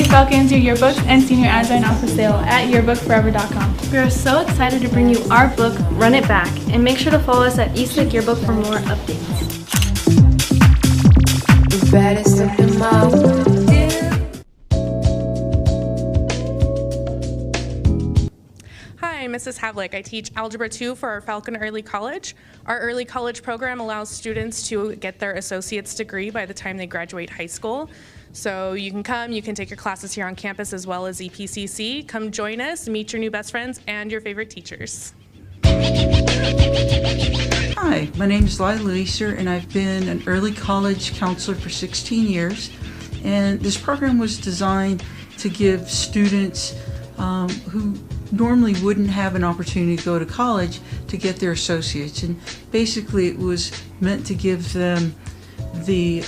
Falcons, your yearbooks and senior ads are now for sale at yearbookforever.com. We are so excited to bring you our book, Run It Back, and make sure to follow us at Eastlake Yearbook for more updates. Hi, I'm Mrs. Havlick. I teach Algebra 2 for our Falcon Early College. Our early college program allows students to get their associate's degree by the time they graduate high school. So you can come, you can take your classes here on campus as well as EPCC. Come join us, meet your new best friends and your favorite teachers. Hi, my name is Lila Leeser, and I've been an early college counselor for 16 years. And this program was designed to give students who normally wouldn't have an opportunity to go to college to get their associates. And basically it was meant to give them the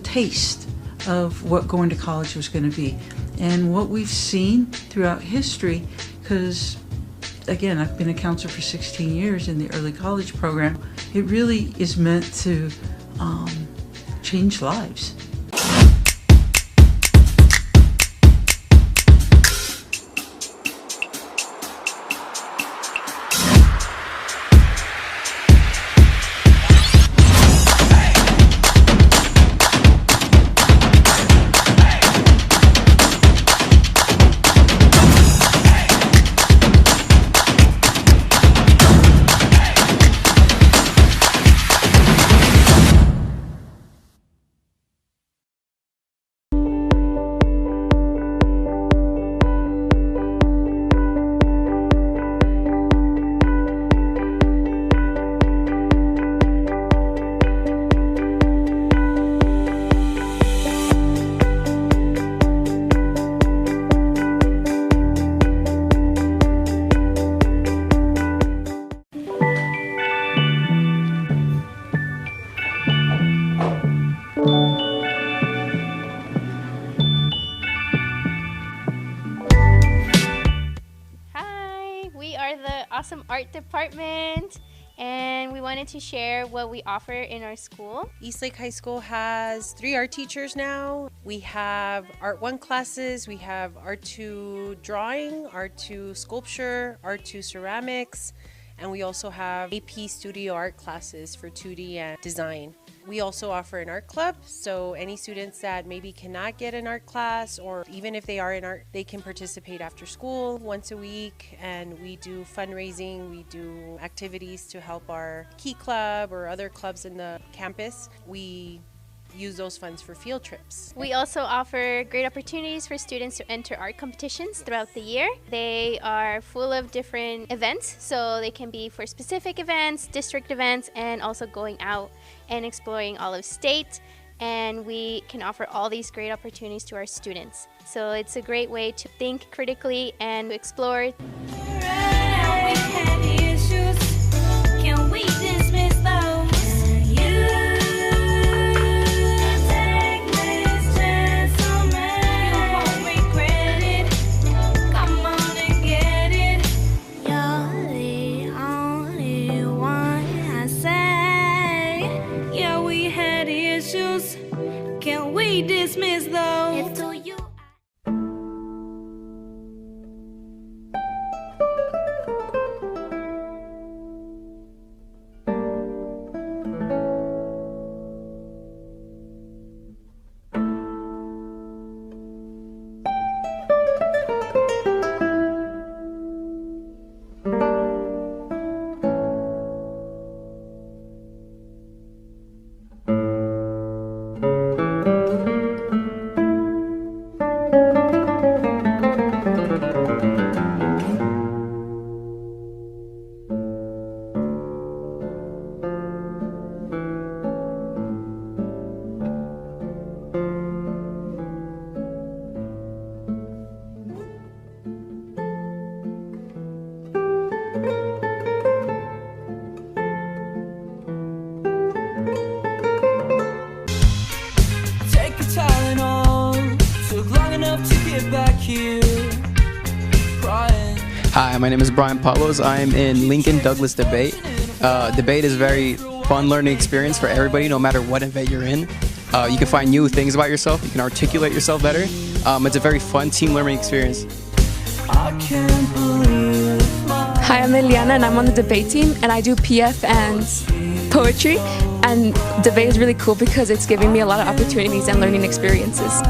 taste of what going to college was going to be. And what we've seen throughout history, because again, I've been a counselor for 16 years in the early college program, it really is meant to change lives. Awesome art department, and we wanted to share what we offer in our school. Eastlake High School has 3 art teachers now. We have Art 1 classes, we have Art 2 drawing, Art 2 sculpture, Art 2 ceramics, and we also have AP studio art classes for 2D and design. We also offer an art club, so any students that maybe cannot get an art class, or even if they are in art, they can participate after school once a week. And we do fundraising, we do activities to help our Key Club or other clubs in the campus. We use those funds for field trips. We also offer great opportunities for students to enter art competitions throughout the year. They are full of different events, so they can be for specific events, district events, and also going out and exploring all of state. And we can offer all these great opportunities to our students. So it's a great way to think critically and explore. Can we dismiss those? Can we dismiss those? It's to you. Hi, my name is Brian Paulos. I'm in Lincoln Douglas debate. Debate is a very fun learning experience for everybody, no matter what event you're in. You can find new things about yourself. You can articulate yourself better. It's a very fun team learning experience. Hi, I'm Eliana and I'm on the debate team and I do PF and poetry, and debate is really cool because it's giving me a lot of opportunities and learning experiences.